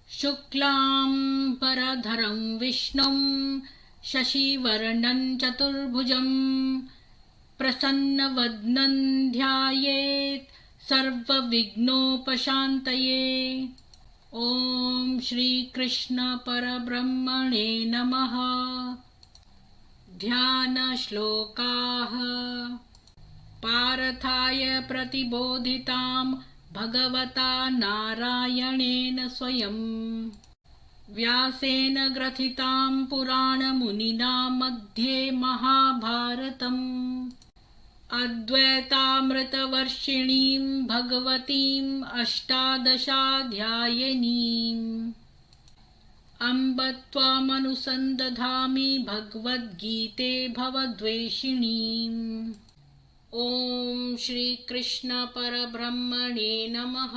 शुक्लां परधरं विष्णुं शशिवर्णं चतुर्भुजं प्रसन्नवदनं ध्यायेत् सर्वविघ्नोपशान्तये। ॐ श्रीकृष्ण परब्रह्मणे नमः। ध्यानश्लोकाः। पार्थाय प्रतिबोधितां भगवता नारायणेन स्वयं व्यासेन ग्रथितां पुराणमुनिना मध्ये महाभारतम् अद्वैतामृतवर्षिणीं भगवतीम् अष्टादशाध्यायिनीम् अम्ब त्वामनुसन्दधामि भगवद्गीते भवद्वेषिणीम्। ॐ श्रीकृष्ण परब्रह्मणे नमः।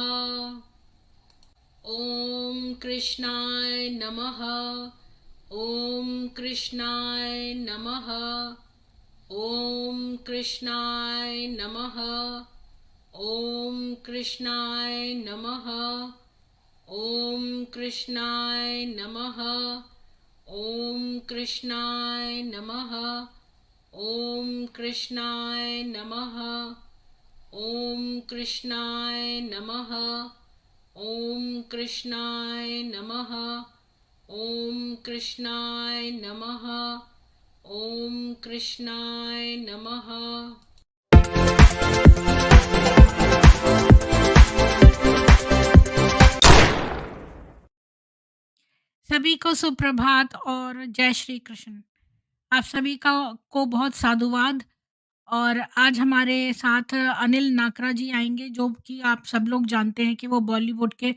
ॐ कृष्णाय नमः। ॐ कृष्णाय नमः। ॐ कृष्णाय नमः। ॐ कृष्णाय नमः। ॐ कृष्णाय नमः। ॐ कृष्णाय नमः। ॐ कृष्णाय नमः। ॐ कृष्णाय नमः। ॐ कृष्णाय नमः। ॐ कृष्णाय नमः। ॐ कृष्णाय नमः। सभी को सुप्रभात और जय श्री कृष्ण। आप सभी को बहुत साधुवाद। और आज हमारे साथ अनिल नाकरा जी आएंगे, जो कि आप सब लोग जानते हैं कि वो बॉलीवुड के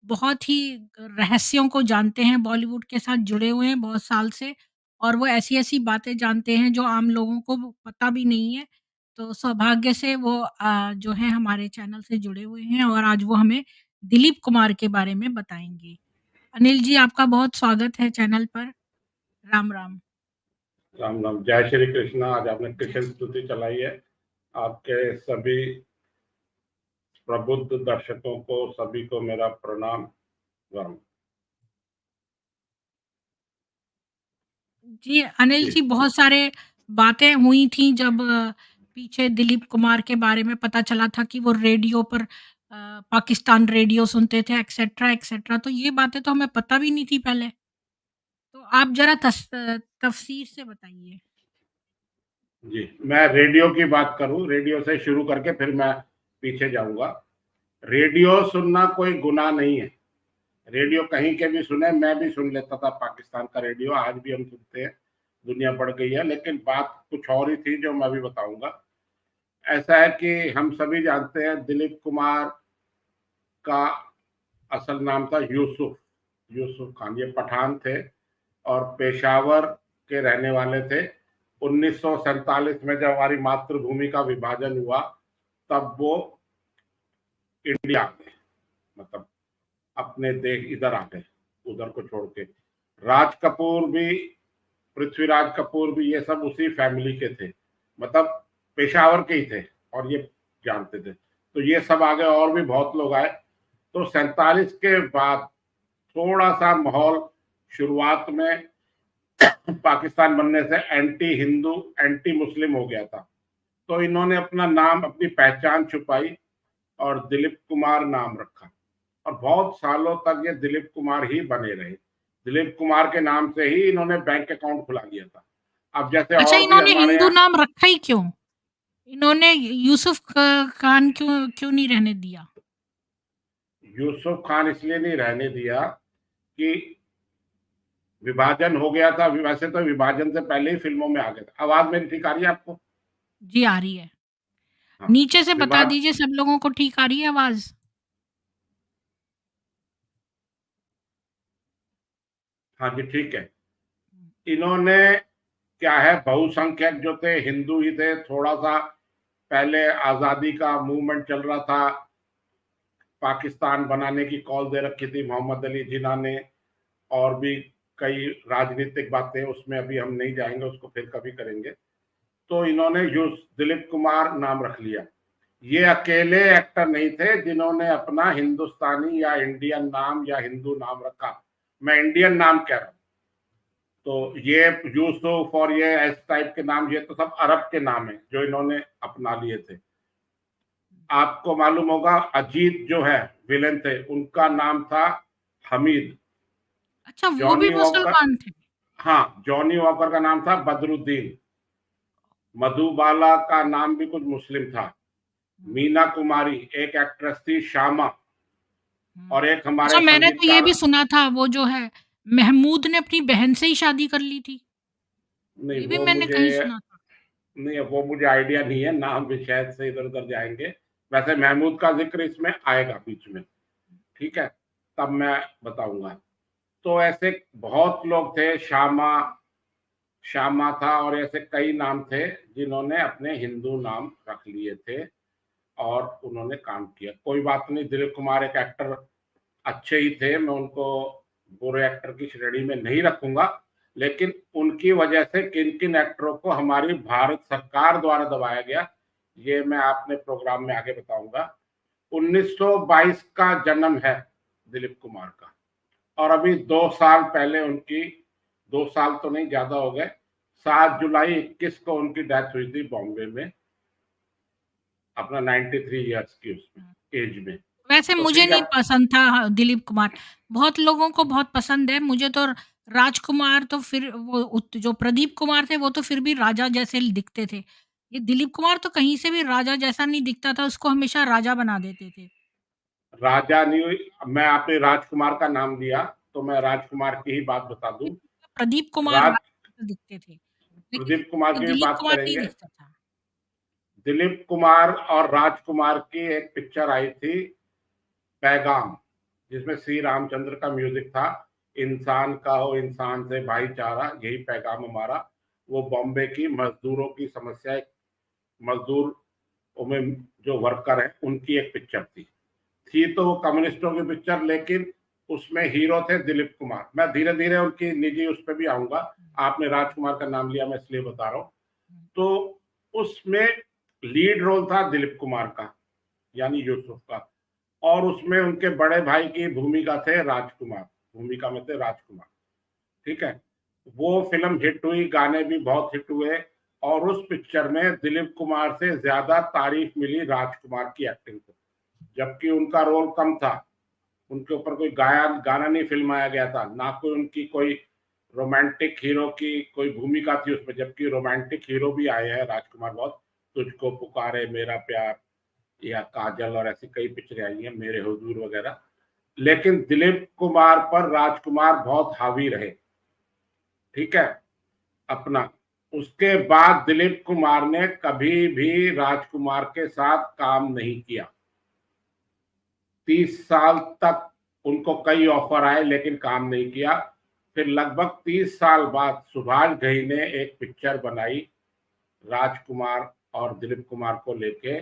बहुत ही रहस्यों को जानते हैं, बॉलीवुड के साथ जुड़े हुए हैं बहुत साल से, और वो ऐसी-ऐसी बातें जानते हैं जो आम लोगों को पता भी नहीं है। तो सौभाग्य से वो जो है हमारे चैनल से जुड़े हुए हैं और आज वो हमें दिलीप कुमार के बारे में बताएँगे। अनिल जी, आपका बहुत स्वागत है चैनल पर। राम, राम। राम राम, जय श्री कृष्ण। आज आपने कृष्ण स्तुति चलाई है। आपके सभी प्रबुद्ध दर्शकों को सभी को मेरा प्रणाम। राम जी, अनिल जी, बहुत सारे बातें हुई थी जब पीछे दिलीप कुमार के बारे में पता चला था कि वो रेडियो पर पाकिस्तान रेडियो सुनते थे, एक्सेट्रा एक्सेट्रा। तो ये बातें तो हमें पता भी नहीं थी पहले। तो आप ज़रा तफ़सीर से बताइए। जी, मैं रेडियो की बात करूं, रेडियो से शुरू करके फिर मैं पीछे जाऊंगा। रेडियो सुनना कोई गुनाह नहीं है। रेडियो कहीं के भी सुने, मैं भी सुन लेता था पाकिस्तान का रेडियो, आज भी हम सुनते हैं। दुनिया बढ़ गई है, लेकिन बात कुछ और ही थी जो मैं भी बताऊंगा। ऐसा है कि हम सभी जानते हैं दिलीप कुमार का असल नाम था यूसुफ यूसुफ खान। ये पठान थे और पेशावर के रहने वाले थे। 1947 में जब हमारी मातृभूमि का विभाजन हुआ तब वो इंडिया आ गए, मतलब अपने देश इधर आ गए, उधर को छोड़ के। राज कपूर भी, पृथ्वीराज कपूर भी, ये सब उसी फैमिली के थे, मतलब पेशावर के ही थे और ये जानते थे। तो ये सब आ गए और भी बहुत लोग आए। तो 47 के बाद थोड़ा सा माहौल शुरुआत में पाकिस्तान बनने से एंटी हिंदू एंटी मुस्लिम हो गया था। तो इन्होंने अपना नाम, अपनी पहचान छुपाई और दिलीप कुमार नाम रखा और बहुत सालों तक ये दिलीप कुमार ही बने रहे। दिलीप कुमार के नाम से ही इन्होंने बैंक अकाउंट खुला लिया था। अब जैसे अच्छा, और भी इन्होंने हमारे हिंदू यहाँ नाम रखा ही क्यों? इन्होंने यूसुफ खान क्यों क्यों नहीं रहने दिया? यूसुफ खान इसलिए नहीं रहने दिया कि विभाजन हो गया था। वैसे तो विभाजन से पहले ही फिल्मों में आ गया था। आवाज मेरी ठीक आ रही है आपको? जी, आ रही है। हाँ। नीचे से बता विभाज दीजिए, सब लोगों को ठीक आ रही है आवाज़? हाँ जी, ठीक है। इन्होंने क्या है, बहुसंख्यक जो थे हिंदू ही थे। थोड़ा सा पहले आजादी का मूवमेंट चल रहा था, पाकिस्तान बनाने की कॉल दे रखी थी मोहम्मद अली जिन्ना ने, और भी कई राजनीतिक बातें, उसमें अभी हम नहीं जाएंगे, उसको फिर कभी करेंगे। तो इन्होंने दिलीप कुमार नाम रख लिया। ये अकेले एक्टर नहीं थे जिन्होंने अपना हिंदुस्तानी या इंडियन नाम या हिंदू नाम रखा। मैं इंडियन नाम कह रहा हूं। तो ये यूसुफ और ये इस टाइप के नाम, ये तो सब अरब के नाम है जो इन्होंने अपना लिए थे। आपको मालूम होगा अजीत जो है विलेन थे, उनका नाम था हमीद। अच्छा, वो भी जॉनी वॉकर, मुसलमान थे? हाँ, जॉनी वॉकर का नाम था बदरुद्दीन। मधुबाला का नाम भी कुछ मुस्लिम था। मीना कुमारी एक एक्ट्रेस थी, श्यामा। और एक अच्छा, हमारे मैंने तो ये संगीतकार, भी सुना था वो जो है महमूद ने अपनी बहन से ही शादी कर ली थी। नहीं ये भी वो मैंने मुझे, कहीं सुना था। नहीं वो मुझे आइडिया नहीं है, नाम भी शायद से इधर उधर जाएंगे। वैसे महमूद का जिक्र इसमें आएगा बीच में, ठीक है, तब मैं बताऊंगा। तो ऐसे बहुत लोग थे, श्यामा, श्यामा था, और ऐसे कई नाम थे जिन्होंने अपने हिंदू नाम रख लिए थे और उन्होंने काम किया। कोई बात नहीं, दिलीप कुमार एक एक्टर अच्छे ही थे, मैं उनको बुरे एक्टर की श्रेणी में नहीं रखूंगा, लेकिन उनकी वजह से किन किन एक्टरों को हमारी भारत सरकार द्वारा दबाया गया, ये मैं आपने प्रोग्राम में आगे बताऊंगा। 1922 का जन्म है दिलीप कुमार का, और अभी 2 साल पहले उनकी, 2 साल तो नहीं, ज्यादा हो गए, 7 जुलाई 21 को उनकी डेथ हुई थी बॉम्बे में, अपना 93 ईयर्स की उसमें एज में। वैसे तो मुझे ठीक है। नहीं पसंद था दिलीप कुमार। बहुत लोगों को बहुत पसंद है। मुझे तो राजकुमार, तो फिर वो जो प्रदीप कुमार थे वो तो फिर भी राजा जैसे दिखते थे। ये दिलीप कुमार तो कहीं से भी राजा जैसा नहीं दिखता था, उसको हमेशा राजा बना देते थे। राजा नहीं हुई, मैं आपने राजकुमार का नाम दिया, तो मैं राजकुमार की ही बात बता दूं। प्रदीप कुमार राज राजा जैसे दिखते थे, लेकिन प्रदीप कुमार ये की भी दिलीप बात कुमार नहीं करेंगे। दिखता था। दिलीप कुमार और राजकुमार की एक पिक्चर आई थी, पैगाम, जिसमें श्री रामचंद्र का म्यूजिक था। इंसान का हो इंसान से भाईचारा, यही पैगाम हमारा। वो बॉम्बे की मजदूरों की समस्या, मजदूर में जो वर्कर है उनकी एक पिक्चर थी तो वो कम्युनिस्टों की पिक्चर, लेकिन उसमें हीरो थे दिलीप कुमार। मैं धीरे धीरे उनकी निजी उस पर भी आऊंगा। आपने राजकुमार का नाम लिया, मैं इसलिए बता रहा हूँ। तो उसमें लीड रोल था दिलीप कुमार का, यानी यूसुफ का, और उसमें उनके बड़े भाई की भूमिका थे राजकुमार, भूमिका में थे राजकुमार, ठीक है। वो फिल्म हिट हुई, गाने भी बहुत हिट हुए, और उस पिक्चर में दिलीप कुमार से ज्यादा तारीफ मिली राजकुमार की एक्टिंग को, जबकि उनका रोल कम था। उनके ऊपर कोई गाना नहीं फिल्माया गया था, ना कोई उनकी कोई रोमांटिक हीरो की कोई भूमिका थी उसमें, जबकि रोमांटिक हीरो भी आए हैं राजकुमार बहुत। तुझको पुकारे मेरा प्यार, या काजल, और ऐसी कई पिक्चरें आई हैं, मेरे हुजूर वगैरह। लेकिन दिलीप कुमार पर राजकुमार बहुत हावी रहे, ठीक है, अपना। उसके बाद दिलीप कुमार ने कभी भी राजकुमार के साथ काम नहीं किया। 30 साल तक उनको कई ऑफर आए लेकिन काम नहीं किया। फिर लगभग 30 साल बाद सुभाष घई ने एक पिक्चर बनाई राजकुमार और दिलीप कुमार को लेके,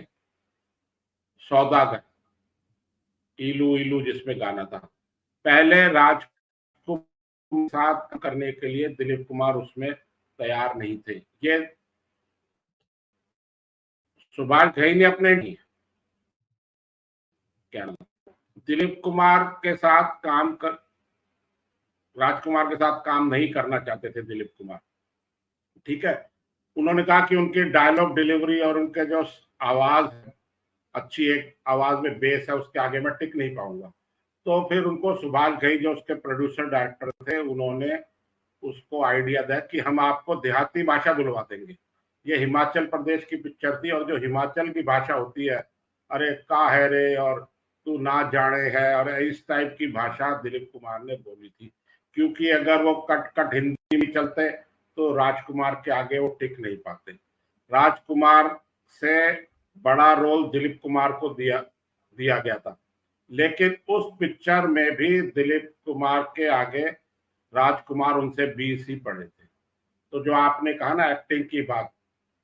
सौदागर, इलू इलू, जिसमें गाना था। पहले राज को साथ करने के लिए दिलीप कुमार उसमें तैयार नहीं थे। ये सुभाष घई ने अपने क्या नाम, दिलीप कुमार के साथ काम कर, राजकुमार के साथ काम नहीं करना चाहते थे दिलीप कुमार, ठीक है। उन्होंने कहा कि उनकी डायलॉग डिलीवरी और उनके जो आवाज, अच्छी एक आवाज में बेस है, उसके आगे मैं टिक नहीं पाऊंगा। तो फिर उनको सुभाष घई जो उसके प्रोड्यूसर डायरेक्टर थे, उन्होंने उसको आइडिया दिया कि हम आपको देहाती भाषा बुलवा देंगे। ये हिमाचल प्रदेश की पिक्चर थी, और जो हिमाचल की भाषा होती है, अरे का है रे, और तू ना जाने है, और इस टाइप की भाषा दिलीप कुमार ने बोली थी। क्योंकि अगर वो कट कट हिंदी में चलते तो राजकुमार के आगे वो टिक नहीं पाते। राजकुमार से बड़ा रोल दिलीप कुमार को दिया दिया गया था, लेकिन उस पिक्चर में भी दिलीप कुमार के आगे राजकुमार उनसे 20 ही पढ़े थे। तो जो आपने कहा ना एक्टिंग की बात,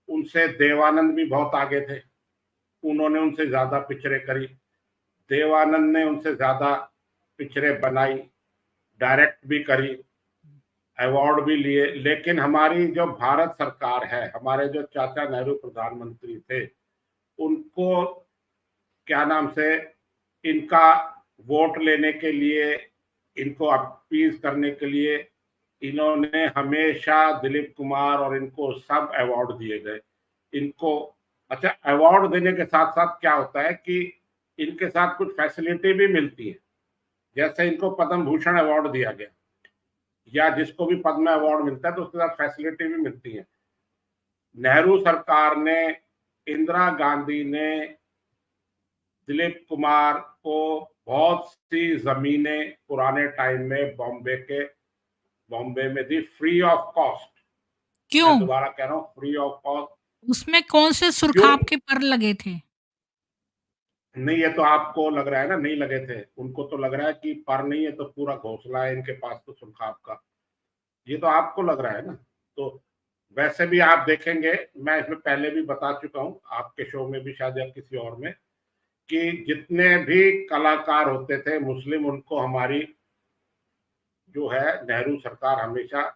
उनसे देवानंद भी बहुत आगे थे, उन्होंने उनसे ज्यादा पिक्चरें करी। देवानंद ने उनसे ज्यादा पिक्चरें बनाई, डायरेक्ट भी करी, अवार्ड भी लिए। लेकिन हमारी जो भारत सरकार है, हमारे जो चाचा नेहरू प्रधानमंत्री थे, उनको क्या नाम से, इनका वोट लेने के लिए, इनको अपीज करने के लिए इन्होंने हमेशा दिलीप कुमार और इनको सब अवार्ड दिए गए इनको। अच्छा, अवार्ड देने के साथ साथ क्या होता है कि इनके साथ कुछ फैसिलिटी भी मिलती है। जैसे इनको पद्म भूषण अवार्ड दिया गया, या जिसको भी पद्म अवार्ड मिलता है तो उसके साथ फैसिलिटी भी मिलती है। नेहरू सरकार ने, इंदिरा गांधी ने दिलीप कुमार को बहुत सी जमीनें पुराने टाइम में बॉम्बे में दी, फ्री ऑफ कॉस्ट। मैं क्यों? दोबारा कह रहा हूँ, फ्री ऑफ कॉस्ट। उसमें कौन से क्यों? सुरखाब के पर लगे थे? नहीं, ये तो आपको लग रहा है ना, नहीं लगे थे। उनको तो लग रहा है कि पर नहीं है तो पूरा घोंसला है इनके पास तो सुरखाब का। ये तो आपको लग रहा है ना। तो वैसे भी आप देखेंगे, मैं इसमें पहले भी बता चुका हूँ आपके शो में भी शायद या किसी और में, कि जितने भी कलाकार होते थे मुस्लिम, उनको हमारी जो है नेहरू सरकार हमेशा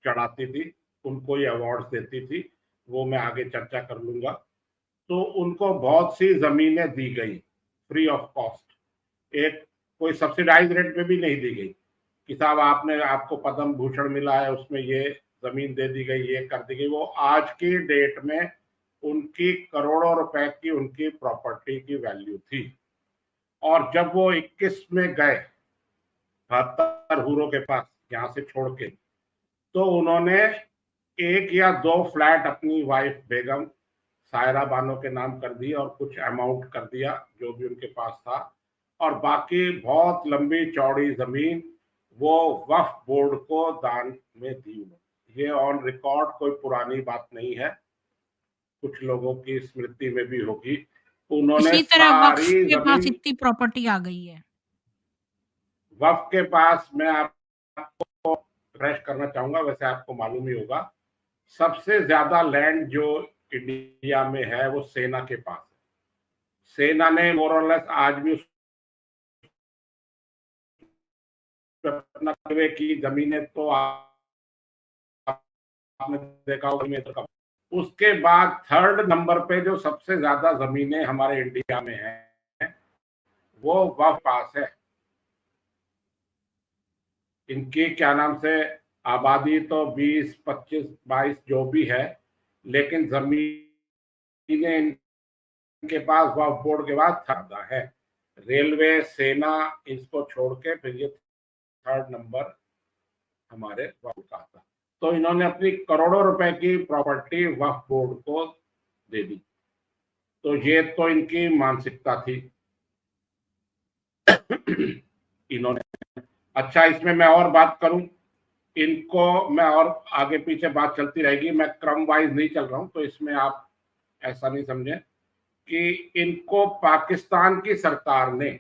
चढ़ाती थी, उनको ये अवार्ड्स देती थी। वो मैं आगे चर्चा कर लूंगा। तो उनको बहुत सी जमीनें दी गई फ्री ऑफ कॉस्ट, एक कोई सब्सिडाइज रेट पे भी नहीं दी गई कि साहब आपने, आपको पद्म भूषण मिला है उसमें ये जमीन दे दी गई, ये कर दी गई। वो आज की डेट में उनकी करोड़ों रुपए की उनकी प्रॉपर्टी की वैल्यू थी। और जब वो 21 में गए 72 हुरों के पास यहाँ से छोड़ के, तो उन्होंने एक या दो फ्लैट अपनी वाइफ बेगम सायरा बानो के नाम कर दिए और कुछ अमाउंट कर दिया जो भी उनके पास था, और बाकी बहुत लंबी चौड़ी जमीन वो वक्फ बोर्ड को दान में दी उन्होंने। ये ऑन रिकॉर्ड कोई पुरानी बात नहीं है, कुछ लोगों की स्मृति में भी होगी। उन्होंने इसी तरह वक्फ सारी के पास जमीन इतनी प्रॉपर्टी आ गई है। वक्फ के पास, मैं आपको रिफ्रेश करना चाहूंगा, वैसे आपको मालूम ही होगा, सबसे ज्यादा लैंड जो इंडिया में है वो सेना के पास है। सेना ने मोरलेस आज भी उस अपना की जमीनें तो आपने देखा होगा। उसके बाद थर्ड नंबर पे जो सबसे ज्यादा जमीनें हमारे इंडिया में है वो वक्फ पास है। इनकी क्या नाम से आबादी तो 20, 25, 22 जो भी है, लेकिन जमीनें इनके पास वक्फ बोर्ड के बाद ज्यादा है। रेलवे, सेना, इसको छोड़ के फिर ये थर्ड नंबर हमारे वक्फ का था। तो इन्होंने अपनी करोड़ों रुपए की प्रॉपर्टी वक्फ बोर्ड को दे दी। तो ये तो इनकी मानसिकता थी इन्होंने। अच्छा, इसमें मैं और बात करूं, इनको मैं और आगे पीछे बात चलती रहेगी, मैं क्रम वाइज नहीं चल रहा हूं, तो इसमें आप ऐसा नहीं समझें कि इनको पाकिस्तान की सरकार ने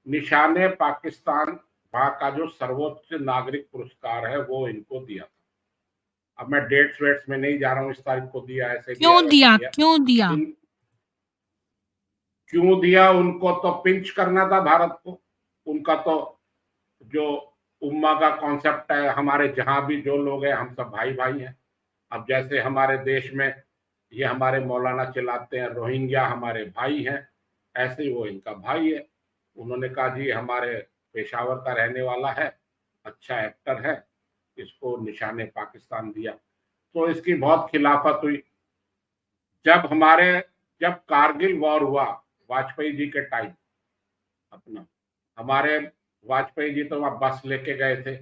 निशाने पाकिस्तान, वहां का जो सर्वोच्च नागरिक पुरस्कार है, वो इनको दिया था। अब मैं डेट्स वेट्स में नहीं जा रहा हूँ, इस तारीख को दिया, ऐसे दिया, क्यों वैसे दिया? दिया। क्यों दिया? इन क्यों दिया? उनको तो पिंच करना था भारत को। उनका तो जो उम्मा का कॉन्सेप्ट है, हमारे जहां भी जो लोग हैं हम सब भाई भाई हैं। अब जैसे हमारे देश में ये हमारे मौलाना चलाते हैं रोहिंग्या हमारे भाई हैं, ऐसे ही वो इनका भाई है। उन्होंने कहा जी हमारे पेशावर का रहने वाला है, अच्छा एक्टर है, इसको निशाने पाकिस्तान दिया। तो इसकी बहुत खिलाफत हुई। जब हमारे जब कारगिल वॉर हुआ वाजपेयी जी के टाइम, अपना हमारे वाजपेयी जी तो वहां बस लेके गए थे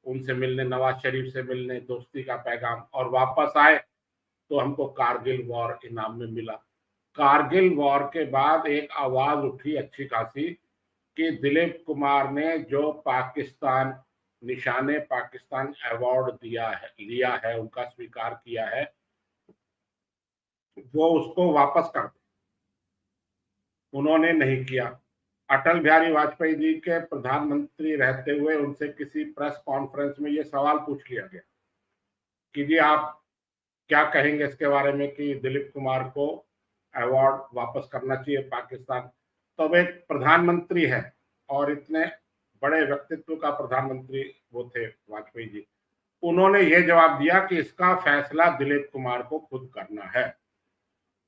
उनसे मिलने, नवाज शरीफ से मिलने, दोस्ती का पैगाम, और वापस आए तो हमको कारगिल वॉर इनाम में मिला। कारगिल वॉर के बाद एक आवाज उठी अच्छी खासी कि दिलीप कुमार ने जो पाकिस्तान, निशाने पाकिस्तान अवार्ड दिया है, लिया है, उनका स्वीकार किया है, वो उसको वापस कर दे। उन्होंने नहीं किया। अटल बिहारी वाजपेयी जी के प्रधानमंत्री रहते हुए उनसे किसी प्रेस कॉन्फ्रेंस में ये सवाल पूछ लिया गया कि जी आप क्या कहेंगे इसके बारे में कि दिलीप कुमार को अवार्ड वापस करना चाहिए पाकिस्तान। तो वे प्रधानमंत्री है और इतने बड़े व्यक्तित्व का प्रधानमंत्री वो थे वाजपेयी जी। उन्होंने ये जवाब दिया कि इसका फैसला दिलीप कुमार को खुद करना है।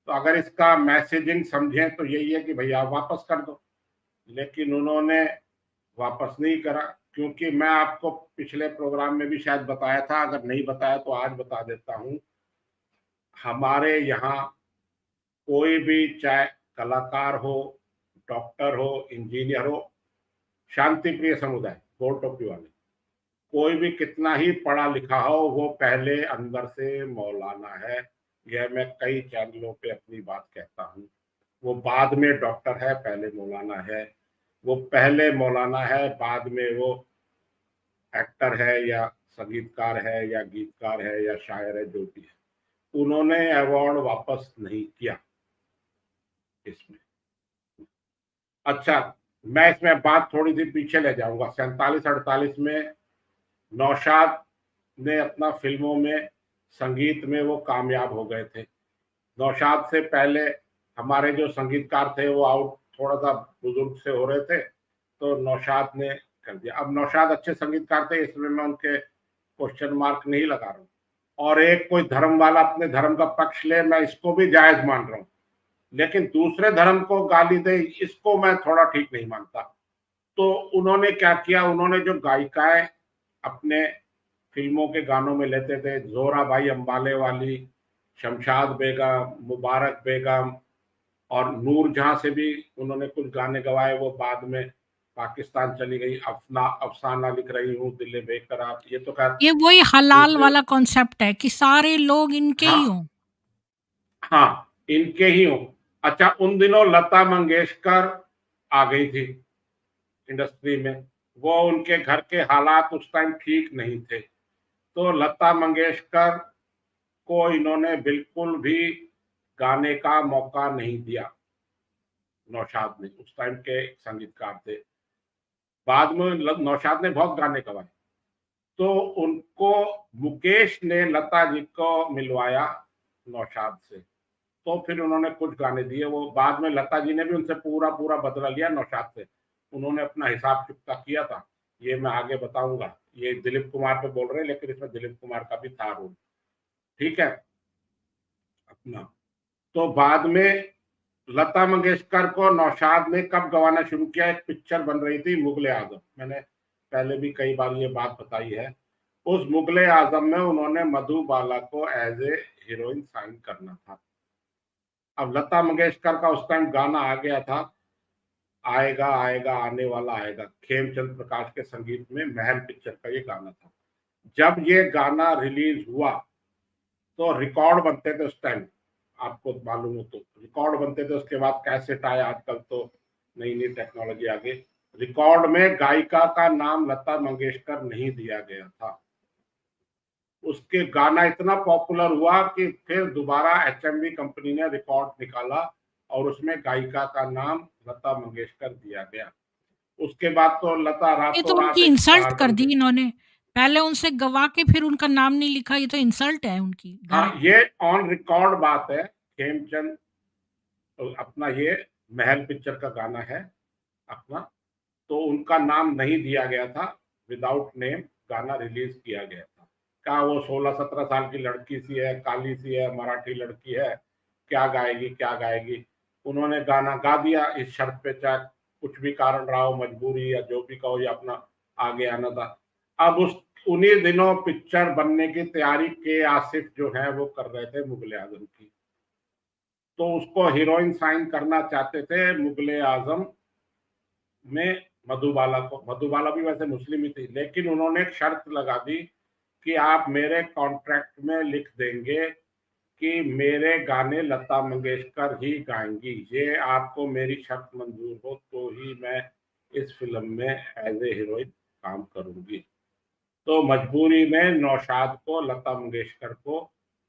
तो अगर इसका मैसेजिंग समझें तो यही है कि भैया वापस कर दो, लेकिन उन्होंने वापस नहीं करा। क्योंकि मैं आपको पिछले प्रोग्राम में भी शायद बताया था, अगर नहीं बताया तो आज बता देता हूं, हमारे यहाँ कोई भी, चाहे कलाकार हो, डॉक्टर हो, इंजीनियर हो, शांति प्रिय समुदाय, कोर्ट ऑफ व्यू वाले, कोई भी कितना ही पढ़ा लिखा हो, वो पहले अंदर से मौलाना है। यह मैं कई चैनलों पे अपनी बात कहता हूँ। वो बाद में डॉक्टर है, पहले मौलाना है। वो पहले मौलाना है, बाद में वो एक्टर है या संगीतकार है या गीतकार है या शायर है, जो भी है। उन्होंने अवार्ड वापस नहीं किया इसमें। अच्छा, मैं इसमें बात थोड़ी सी पीछे ले जाऊंगा। 47-48 में नौशाद ने अपना फिल्मों में, संगीत में वो कामयाब हो गए थे। नौशाद से पहले हमारे जो संगीतकार थे वो आउट, थोड़ा सा बुजुर्ग से हो रहे थे, तो नौशाद ने कर दिया। अब नौशाद अच्छे संगीतकार थे, इसमें मैं उनके क्वेश्चन मार्क नहीं लगा रहा हूँ। और एक कोई धर्म वाला अपने धर्म का पक्ष ले, मैं इसको भी जायज मान रहा हूँ, लेकिन दूसरे धर्म को गाली दे, इसको मैं थोड़ा ठीक नहीं मानता। तो उन्होंने क्या किया, उन्होंने जो गायिकाएं अपने फिल्मों के गानों में लेते थे, जोरा भाई अंबाले वाली, शमशाद बेगम, मुबारक बेगम और नूर जहां से भी उन्होंने कुछ गाने गवाए, वो बाद में पाकिस्तान चली गई। अफसाना लिख रही हूँ, दिल बेकरार, ये तो खैर ये वही हलाल दूसरे। वाला कॉन्सेप्ट है कि सारे लोग इनके ही हाँ, हों। हाँ, इनके ही हो। अच्छा, उन दिनों लता मंगेशकर आ गई थी इंडस्ट्री में। वो, उनके घर के हालात उस टाइम ठीक नहीं थे, तो लता मंगेशकर को इन्होंने बिल्कुल भी गाने का मौका नहीं दिया। नौशाद ने, उस टाइम के संगीतकार थे। बाद में नौशाद ने बहुत गाने गवाए, तो उनको मुकेश ने लता जी को मिलवाया नौशाद से, तो फिर उन्होंने कुछ गाने दिए। वो बाद में लता जी ने भी उनसे पूरा पूरा बदला लिया नौशाद से, उन्होंने अपना हिसाब चुकता किया था। ये मैं आगे बताऊंगा। ये दिलीप कुमार पे बोल रहे हैं, लेकिन इसमें दिलीप कुमार का भी था रोल। ठीक है अपना। तो बाद में लता मंगेशकर को नौशाद ने कब गवाना शुरू किया, एक पिक्चर बन रही थी मुगले आजम, मैंने पहले भी कई बार ये बात बताई है। उस मुगले आजम में उन्होंने मधुबाला को एज ए हीरोइन साइन करना था। अब लता मंगेशकर का उस टाइम गाना आ गया था, आएगा आएगा आने वाला आएगा, खेमचंद प्रकाश के संगीत में, महल पिक्चर का ये गाना था। जब ये गाना रिलीज हुआ तो रिकॉर्ड बनते थे उस टाइम, आपको मालूम हो तो रिकॉर्ड बनते थे। उसके बाद कैसेट आए, आजकल तो नई नई टेक्नोलॉजी आ गई। रिकॉर्ड में गायिका का नाम लता मंगेशकर नहीं दिया गया था। उसके गाना इतना पॉपुलर हुआ कि फिर दोबारा एचएमवी कंपनी ने रिकॉर्ड निकाला और उसमें गायिका का नाम लता मंगेशकर दिया गया। उसके बाद तो लता ये तो रातों रात उनकी एक इंसल्ट स्टार कर बन दी गई। इन्होंने। पहले उनसे गवा के फिर उनका नाम नहीं लिखा, ये तो इंसल्ट है उनकी हाँ, डायरेक्ट। ये ऑन रिकॉर्ड बात है। खेमचंद, तो अपना ये महल पिक्चर का गाना है अपना, तो उनका नाम नहीं दिया गया था, विदाउट नेम गाना रिलीज किया गया था। क्या वो 16-17 साल की लड़की सी है, काली सी है, मराठी लड़की है, क्या गाएगी क्या गाएगी। उन्होंने गाना गा दिया इस शर्त पे, चाहे कुछ भी कारण रहा हो, मजबूरी या जो भी कहो, या अपना आगे आना था। अब उस उन्हीं दिनों पिक्चर बनने की तैयारी के आसिफ जो है वो कर रहे थे मुगले आजम की, तो उसको हीरोइन साइन करना चाहते थे मुगले आजम में मधुबाला को। मधुबाला भी वैसे मुस्लिम ही थी, लेकिन उन्होंने एक शर्त लगा दी कि आप मेरे कॉन्ट्रैक्ट में लिख देंगे कि मेरे गाने लता मंगेशकर ही गाएंगी, ये आपको मेरी शर्त मंजूर हो तो ही मैं इस फिल्म में एज ए हीरोइन काम करूंगी। तो मजबूरी में नौशाद को, लता मंगेशकर को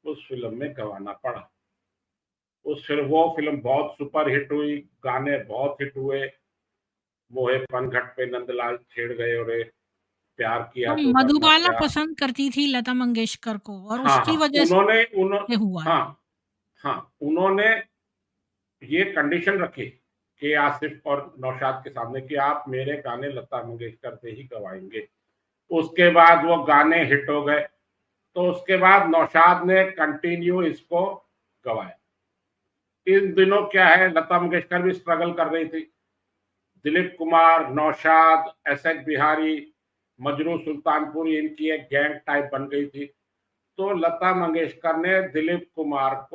उस फिल्म में गवाना पड़ा। उस फिर वो फिल्म बहुत सुपर हिट हुई, गाने बहुत हिट हुए। मोहे पनघट पे नंदलाल छेड़ गए, और प्यार तो किया तो डरना मधुबाला क्या। पसंद करती थी लता मंगेशकर को और हाँ, उसकी हाँ, वजह से हुआ है। हाँ, हाँ, उन्होंने ये कंडीशन रखी कि आसिफ और नौशाद के सामने कि आप मेरे गाने लता मंगेशकर से ही गवाएंगे। उसके बाद वो गाने हिट हो गए, तो उसके बाद नौशाद ने कंटिन्यू इसको गवाया। इन दिनों क्या है, लता मंगेशकर भी स्ट्रगल कर रही थी, दिलीप कुमार, नौशाद, एस.एच. बिहारी, मजरू सुल्तानपुरी, इनकी एक गैंग टाइप बन गई थी। तो लता मंगेशकर ने दिलीप कुमार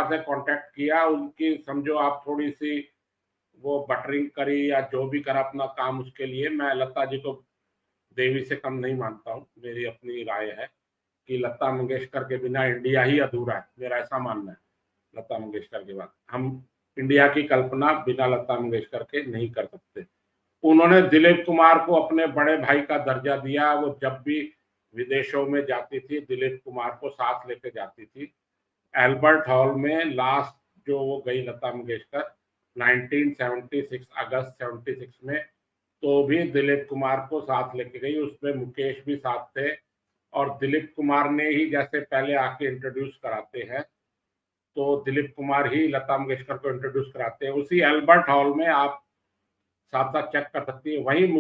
से कांटेक्ट किया, उनकी समझो आप थोड़ी सी वो बटरिंग करी या जो भी करा अपना काम उसके लिए। मैं लता जी को देवी से कम नहीं मानता हूँ, मेरी अपनी राय है कि लता मंगेशकर के बिना इंडिया ही अधूरा है, मेरा ऐसा मानना है। लता मंगेशकर के बाद हम इंडिया की कल्पना बिना लता मंगेशकर के नहीं कर सकते। उन्होंने दिलीप कुमार को अपने बड़े भाई का दर्जा दिया, वो जब भी विदेशों में जाती थी दिलीप कुमार को साथ लेके जाती थी। एल्बर्ट हॉल में लास्ट जो वो गई लता मंगेशकर 1976 अगस्त 76 में, तो भी दिलीप कुमार को साथ लेके गई, उसमें मुकेश भी साथ थे। और दिलीप कुमार ने ही जैसे पहले आके इंट्रोड्यूस कराते हैं, तो दिलीप कुमार ही लता मंगेशकर को इंट्रोड्यूस कराते हैं उसी एल्बर्ट हॉल में। आप साथ साथ चेक कर सकती है, वहीं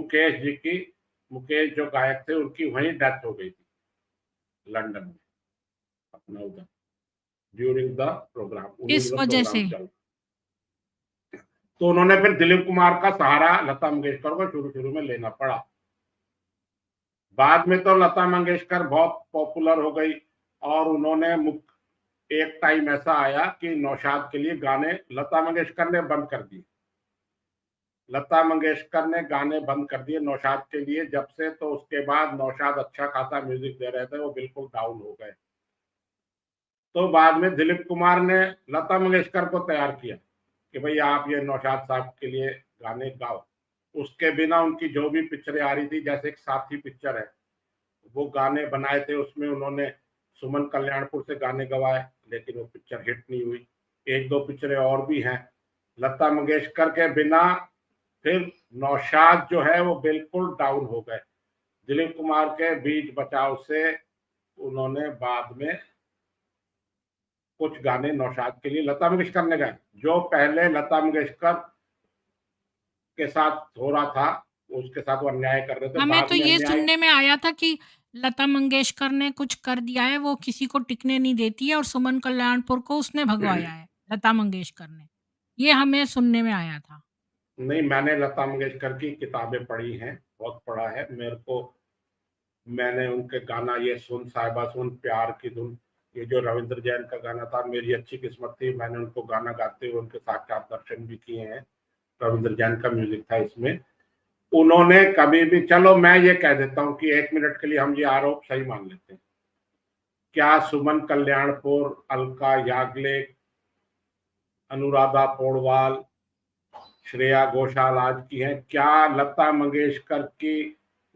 मुकेश जो गायक थे उनकी वहीं डेथ हो गई थी लंदन में, अपना उधर ड्यूरिंग द प्रोग्राम, उन्हीं इस दिनों वजह प्रोग्राम से। चल। तो उन्होंने फिर दिलीप कुमार का सहारा लता मंगेशकर को शुरू शुरू में लेना पड़ा। बाद में तो लता मंगेशकर बहुत पॉपुलर हो गई, और उन्होंने एक टाइम ऐसा आया कि नौशाद के लिए गाने लता मंगेशकर ने बंद कर दिए। लता मंगेशकर ने गाने बंद कर दिए नौशाद के लिए जब से, तो उसके बाद नौशाद अच्छा खासा म्यूजिक दे रहे थे, वो बिल्कुल डाउन हो गए। तो बाद में दिलीप कुमार ने लता मंगेशकर को तैयार किया कि भाई आप ये नौशाद साहब के लिए गाने गाओ। उसके बिना उनकी जो भी पिक्चरें आ रही थी, जैसे एक साथी पिक्चर है, वो गाने बनाए थे, उसमें उन्होंने सुमन कल्याणपुर से गाने गवाए, लेकिन वो पिक्चर हिट नहीं हुई। एक दो पिक्चरें और भी हैं लता मंगेशकर के बिना। फिर नौशाद जो है वो बिल्कुल डाउन हो गए। दिलीप कुमार के बीच बचाव से उन्होंने बाद में कुछ गाने नौशाद के लिए लता मंगेशकर ने गाए, जो पहले लता मंगेशकर के साथ हो रहा था, उसके साथ वो अन्याय कर रहे थे, हमें बाद तो में ये अन्याय। सुनने में आया था कि लता मंगेशकर ने कुछ कर दिया है, वो किसी को टिकने नहीं देती है और सुमन कल्याणपुर को उसने भगवाया है, लता मंगेशकर ने। ये हमें सुनने में आया था। नहीं, मैंने लता मंगेशकर की किताबें पढ़ी हैं, बहुत पढ़ा है मेरे को। मैंने उनके गाना ये सुन साहिबा सुन, प्यार की धुन, ये जो रविंद्र जैन का गाना था, मेरी अच्छी किस्मत थी, मैंने उनको गाना गाते हुए उनके साक्षात दर्शन भी किए हैं। रविंद्र जैन का म्यूजिक था इसमें। उन्होंने कभी भी, चलो मैं ये कह देता हूँ कि 1 मिनट के लिए हम ये आरोप सही मान लेते हैं, क्या सुमन कल्याणपुर, अलका याग्निक, अनुराधा पौडवाल, श्रेया घोषाल आज की हैं? क्या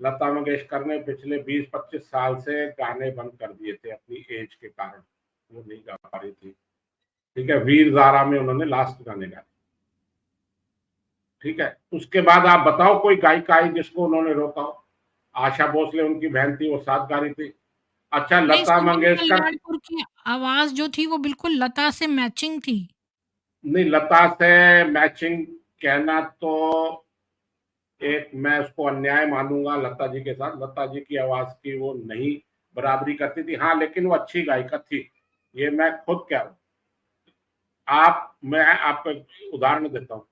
लता मंगेशकर ने पिछले 20-25 साल से गाने बंद कर दिए थे अपनी एज के कारण, वो नहीं गा पा रही थी। ठीक है, वीर ज़ारा में उन्होंने लास्ट गाने गाए। ठीक है, उसके बाद आप बताओ कोई गायिका आई जिसको उन्होंने रोका हो? आशा भोसले उनकी बहन थी, वो साथ गा रही थी। अच्छा, नहीं, लता सुमन मंगेशकर, कल्याणपुर की आवाज़ जो थी वो बिल्कुल लता से मैचिंग थी। नहीं लता से मैचिंग कहना तो एक मैं उसको अन्याय मानूंगा लता जी के साथ। लता जी की आवाज की वो नहीं बराबरी करती थी, हाँ, लेकिन वो अच्छी गायिका थी, ये मैं खुद कह रहा हूँ। मैं आपको एक उदाहरण देता हूँ।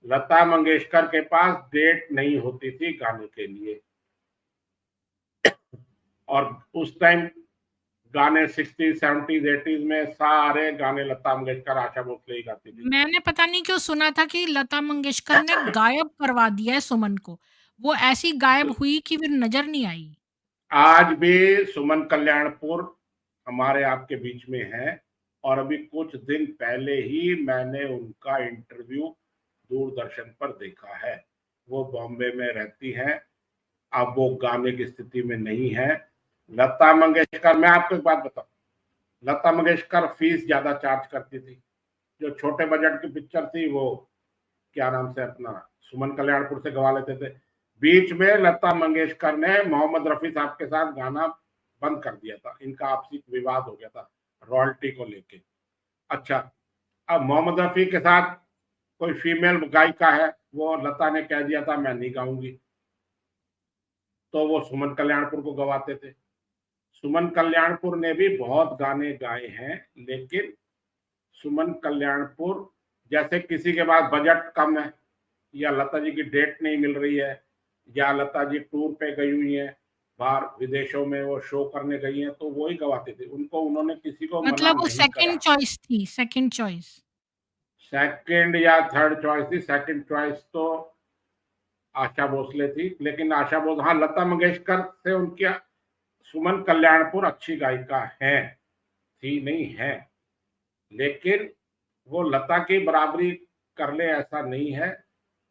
लता मंगेशकर के पास डेट नहीं होती थी गाने के लिए, और उस टाइम गाने 60s 70s 80s में सारे गाने लता मंगेशकर आशा भोसले ही गाती थी। मैंने पता नहीं क्यों सुना था कि लता मंगेशकर ने गायब करवा दिया है सुमन को। वो ऐसी गायब हुई कि फिर नज़र नहीं आई। आज भी सुमन कल्याणपुर हमारे आपके बीच में है, और अभी कुछ दिन पहले ही मैंने उनका इंटरव्यू दूरदर्शन पर देखा है। वो बॉम्बे में रहती हैं, अब वो गाने की स्थिति में नहीं है। लता मंगेशकर, मैं आपको एक बात बताऊं, लता मंगेशकर फीस ज्यादा चार्ज करती थी। जो छोटे बजट की पिक्चर थी वो क्या नाम से अपना सुमन कल्याणपुर से गवा लेते थे। बीच में लता मंगेशकर ने मोहम्मद रफी साहब के साथ गाना बंद कर दिया था, इनका आपसी विवाद हो गया था रॉयल्टी को लेके। अच्छा, अब मोहम्मद रफी के साथ कोई फीमेल गायिका है, वो लता ने कह दिया था मैं नहीं गाऊंगी, तो वो सुमन कल्याणपुर को गवाते थे। सुमन कल्याणपुर ने भी बहुत गाने गाए हैं, लेकिन सुमन कल्याणपुर, जैसे किसी के पास बजट कम है या लता जी की डेट नहीं मिल रही है या लता जी टूर पे गई हुई है, बाहर विदेशों में वो शो करने गई हैं, तो वो ही गवाती थी, उनको उन्होंने किसी को मना मतलब वो नहीं सेकंड करा। चॉइस थी, सेकंड चॉइस। सेकंड या थर्ड चॉइस थी, सेकंड चॉइस तो आशा भोसले थी, लेकिन आशा भोसले, हाँ, लता मंगेशकर से उनकी, सुमन कल्याणपुर अच्छी गायिका है, थी नहीं है, लेकिन वो लता की बराबरी कर ले ऐसा नहीं है।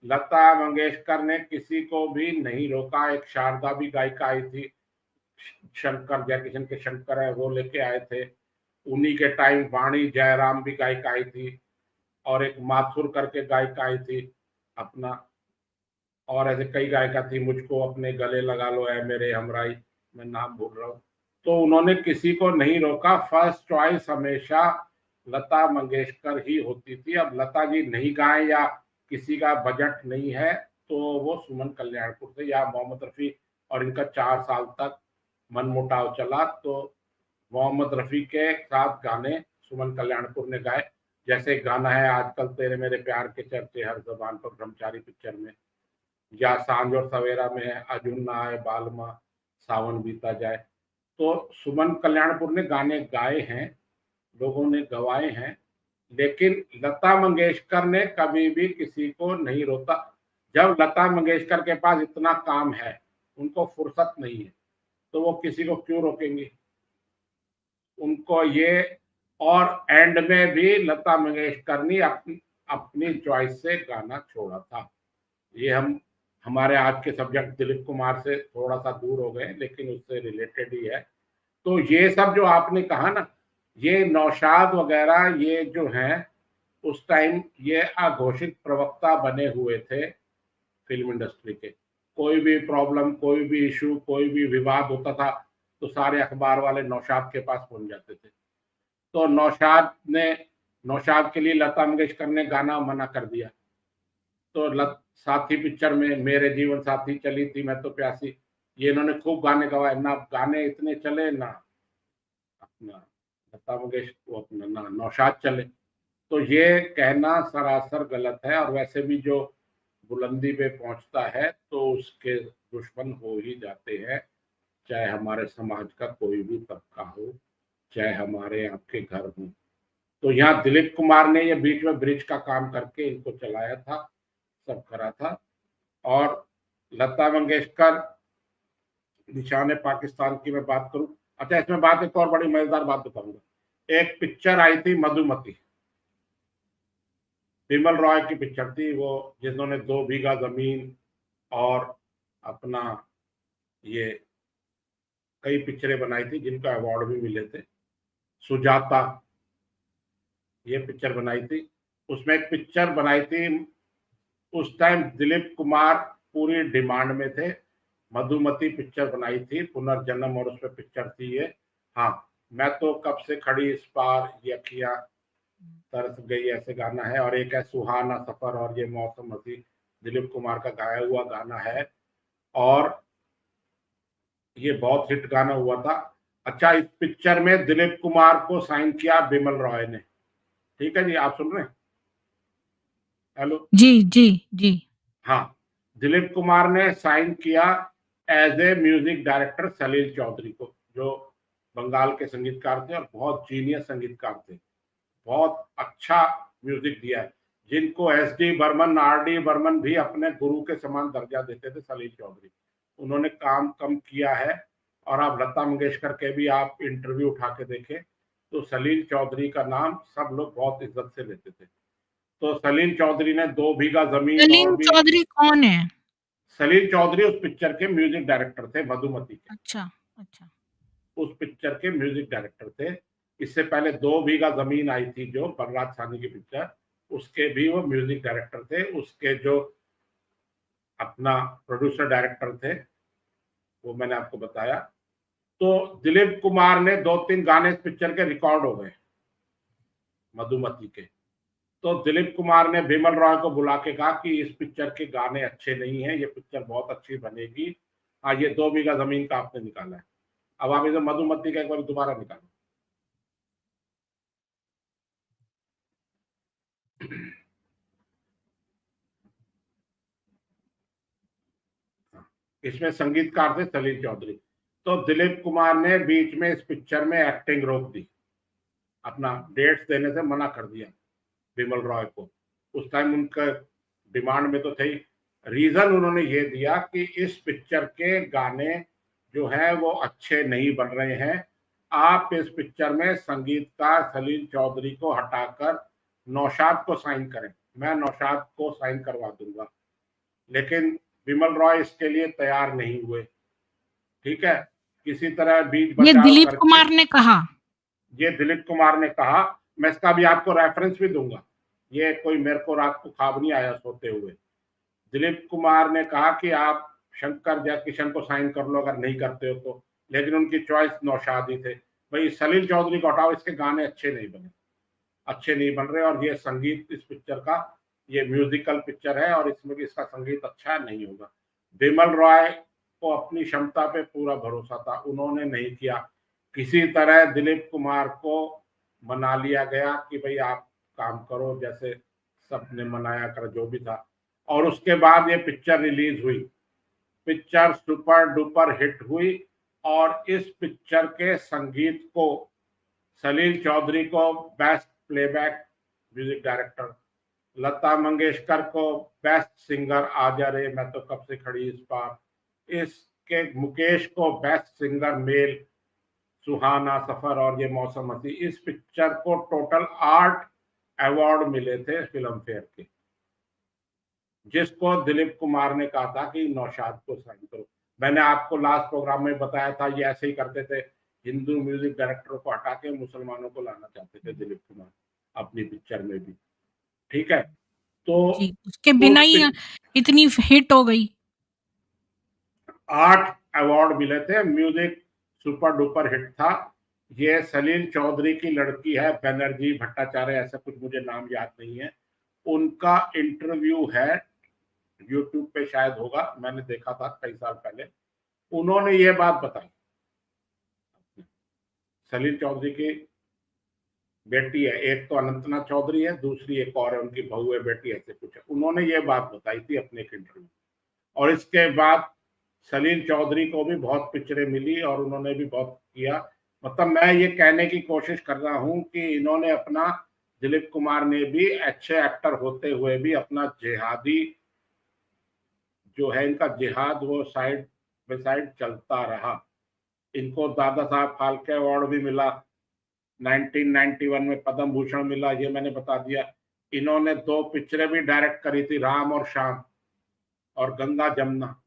लता मंगेशकर ने किसी को भी नहीं रोका। एक शारदा भी गायिका आई थी, शंकर जयकिशन के शंकर है वो लेके आए थे। उन्हीं के टाइम वाणी जयराम भी गायिका आई थी, और एक माथुर करके गायिका आई थी अपना, और ऐसे कई गायिका थी, मुझको अपने गले लगा लो है मेरे हमराई, मैं नाम भूल रहा हूँ। तो उन्होंने किसी को नहीं रोका, फर्स्ट चॉइस हमेशा लता मंगेशकर ही होती थी। अब लता जी नहीं गाए या किसी का बजट नहीं है, तो वो सुमन कल्याणपुर से या मोहम्मद रफी, और इनका 4 साल तक मनमुटाव चला, तो मोहम्मद रफी के साथ गाने सुमन कल्याणपुर ने गाए। जैसे गाना है आजकल तेरे मेरे प्यार के चर्चे हर जबान पर, ब्रह्मचारी पिक्चर में, या सांझ और सवेरा में है अजुन ना आए बालमा सावन बीता जाए। तो सुमन कल्याणपुर ने गाने गाए हैं, लोगों ने गवाए हैं, लेकिन लता मंगेशकर ने कभी भी किसी को नहीं रोका। जब लता मंगेशकर के पास इतना काम है, उनको फुर्सत नहीं है, तो वो किसी को क्यों रोकेंगी? उनको ये, और एंड में भी लता मंगेशकर ने अपनी चॉइस से गाना छोड़ा था। ये हम हमारे आज के सब्जेक्ट दिलीप कुमार से थोड़ा सा दूर हो गए, लेकिन उससे रिलेटेड ही है। तो ये सब जो आपने कहा ना, ये नौशाद वगैरह ये जो हैं, उस टाइम ये अघोषित प्रवक्ता बने हुए थे फिल्म इंडस्ट्री के। कोई भी प्रॉब्लम, कोई भी इशू, कोई भी विवाद होता था, तो सारे अखबार वाले नौशाद के पास पहुंच जाते थे। तो नौशाद के लिए लता मंगेशकर ने गाना मना कर दिया। तो साथी पिक्चर में मेरे जीवन साथी चली थी मैं तो प्यासी, ये इन्होंने खूब गाने गवाए ना, गाने इतने चले ना अपना लता मंगेशकर वो अपना ना नौशाद चले। तो ये कहना सरासर गलत है, और वैसे भी जो बुलंदी पे पहुंचता है तो उसके दुश्मन हो ही जाते हैं, चाहे हमारे समाज का कोई भी तबका हो, चाहे हमारे आपके घर हो। तो यहाँ दिलीप कुमार ने ये बीच में ब्रिज का काम करके इनको चलाया था, सब करा था। और लता मंगेशकर निशान पाकिस्तान की मैं बात करूं, अच्छा इसमें बात एक और बड़ी मजेदार बात बताऊंगा। एक पिक्चर आई थी मधुमती, बिमल रॉय की पिक्चर थी वो, जिन्होंने 2 बीघा जमीन और अपना ये कई पिक्चरें बनाई थी जिनका अवार्ड भी मिले थे। सुजाता ये पिक्चर बनाई थी। उसमें एक पिक्चर बनाई थी, उस टाइम दिलीप कुमार पूरी डिमांड में थे। मधुमती पिक्चर बनाई थी, पुनर्जन्म, और उसमें पिक्चर थी ये, हाँ, मैं तो कब से खड़ी इस पार ये अखियां तरस गई, ऐसे गाना है। और एक है सुहाना सफर और ये मौसम हसी, दिलीप कुमार का गाया हुआ गाना है, और ये बहुत हिट गाना हुआ था। अच्छा, इस पिक्चर में दिलीप कुमार को साइन किया बिमल रॉय ने। ठीक है जी, आप सुन रहे हैं? हेलो। जी, जी, जी। हाँ, दिलीप कुमार ने साइन किया एज ए म्यूजिक डायरेक्टर सलील चौधरी को, जो बंगाल के संगीतकार थे और बहुत जीनियस संगीतकार थे, बहुत अच्छा म्यूजिक दिया है, जिनको S D Burman, R D Burman भी अपने गुरु के समान दर्जा देते थे। सलील चौधरी, उन्होंने काम कम किया है। और आप लता मंगेशकर के भी आप इंटरव्यू उठा के देखें, तो सलील चौधरी का नाम सब लोग बहुत इज्जत से लेते थे। तो सलील चौधरी ने 2 बीघा जमीन और सलीम भी, चौधरी कौन है? सलील चौधरी उस पिक्चर के म्यूजिक डायरेक्टर थे, मधुमती के, अच्छा, अच्छा। उस पिक्चर के म्यूजिक डायरेक्टर थे। इससे पहले 2 बीघा जमीन आई थी जो बलराज साहनी की पिक्चर, उसके भी वो म्यूजिक डायरेक्टर थे। उसके जो अपना प्रोड्यूसर डायरेक्टर थे वो मैंने आपको बताया। तो दिलीप कुमार ने 2-3 गाने इस पिक्चर के रिकॉर्ड हो गए मधुमती के। तो दिलीप कुमार ने बिमल रॉय को बुला के कहा कि इस पिक्चर के गाने अच्छे नहीं है, ये पिक्चर बहुत अच्छी बनेगी, हाँ, ये 2 बीघा जमीन का आपने निकाला है, अब आप इसे मधुमती का एक बार दोबारा निकालो। इसमें संगीतकार थे सलील चौधरी। तो दिलीप कुमार ने बीच में इस पिक्चर में एक्टिंग रोक दी, अपना डेट्स देने से मना कर दिया बिमल रॉय को। उस टाइम उनका डिमांड में तो थे ही। रीजन उन्होंने ये दिया कि इस पिक्चर के गाने जो है वो अच्छे नहीं बन रहे हैं, आप इस पिक्चर में संगीतकार सलील चौधरी को हटाकर नौशाद को साइन करें, मैं नौशाद को साइन करवा दूंगा। लेकिन बिमल रॉय इसके लिए तैयार नहीं हुए। ठीक है, किसी तरह बीच ये बचाव दिलीप करके, कुमार ने कहा। ये दिलीप कुमार ने कहा, मैं इसका भी आपको रेफरेंस भी दूंगा, ये कोई मेरे को रात को ख्वाब नहीं आया सोते हुए। दिलीप कुमार ने कहा कि आप शंकर जयकिशन को साइन कर लो अगर नहीं करते हो तो, लेकिन उनकी चॉइस नौशाद ही थे। भाई सलील चौधरी को हटाओ, इसके गाने अच्छे नहीं बने, अच्छे नहीं बन रहे, और ये संगीत इस पिक्चर का, ये म्यूजिकल पिक्चर है और इसमें इसका संगीत अच्छा नहीं होगा। बिमल रॉय को अपनी क्षमता पे पूरा भरोसा था, उन्होंने नहीं किया। किसी तरह दिलीप कुमार को मना लिया गया कि भाई आप काम करो, जैसे सबने मनाया कर जो भी था। और उसके बाद ये पिक्चर रिलीज हुई, पिक्चर सुपर डुपर हिट हुई, और इस पिक्चर के संगीत को सलील चौधरी को best playback music director, Lata Mangeshkar को बेस्ट सिंगर आजा रे मैं तो कब से खड़ी इस पार, इसके मुकेश को बेस्ट सिंगर मेल सुहाना सफर और ये मौसम हसी। इस पिक्चर को टोटल 8 अवार्ड मिले थे फिल्म फेयर के, जिसको दिलीप कुमार ने कहा था कि नौशाद को साइन करो। मैंने आपको लास्ट प्रोग्राम में बताया था ये ऐसे ही करते थे, हिंदू म्यूजिक डायरेक्टर को हटा के मुसलमानों को लाना चाहते थे दिलीप कुमार अपनी पिक्चर में भी। ठीक है, तो जी, उसके बिना उस ही इतनी हिट हो गई। 8 अवार्ड मिले थे, म्यूजिक सुपर डुपर हिट था। ये सलील चौधरी की लड़की है बनर्जी भट्टाचार्य, ऐसा कुछ मुझे नाम याद नहीं है, उनका इंटरव्यू है यूट्यूब पे शायद होगा, मैंने देखा था कई साल पहले। उन्होंने ये बात बताई, सलील चौधरी की बेटी है, एक तो अनंतना चौधरी है, दूसरी एक और है उनकी बहू है बेटी, ऐसे कुछ है। उन्होंने ये बात बताई थी अपने एक इंटरव्यू। और इसके बाद सलील चौधरी को भी बहुत पिक्चरें मिली और उन्होंने भी बहुत किया। मतलब मैं ये कहने की कोशिश कर रहा हूं कि इन्होंने अपना, दिलीप कुमार ने भी अच्छे एक्टर होते हुए भी अपना जिहादी जो है, इनका जिहाद वो साइड बाय साइड चलता रहा। इनको दादा साहब फाल्के अवार्ड भी मिला, 1991 में पद्म भूषण मिला, ये मैंने बता दिया। इन्होंने 2 पिक्चरें भी डायरेक्ट करी थी, राम और श्याम और गंगा जमुना।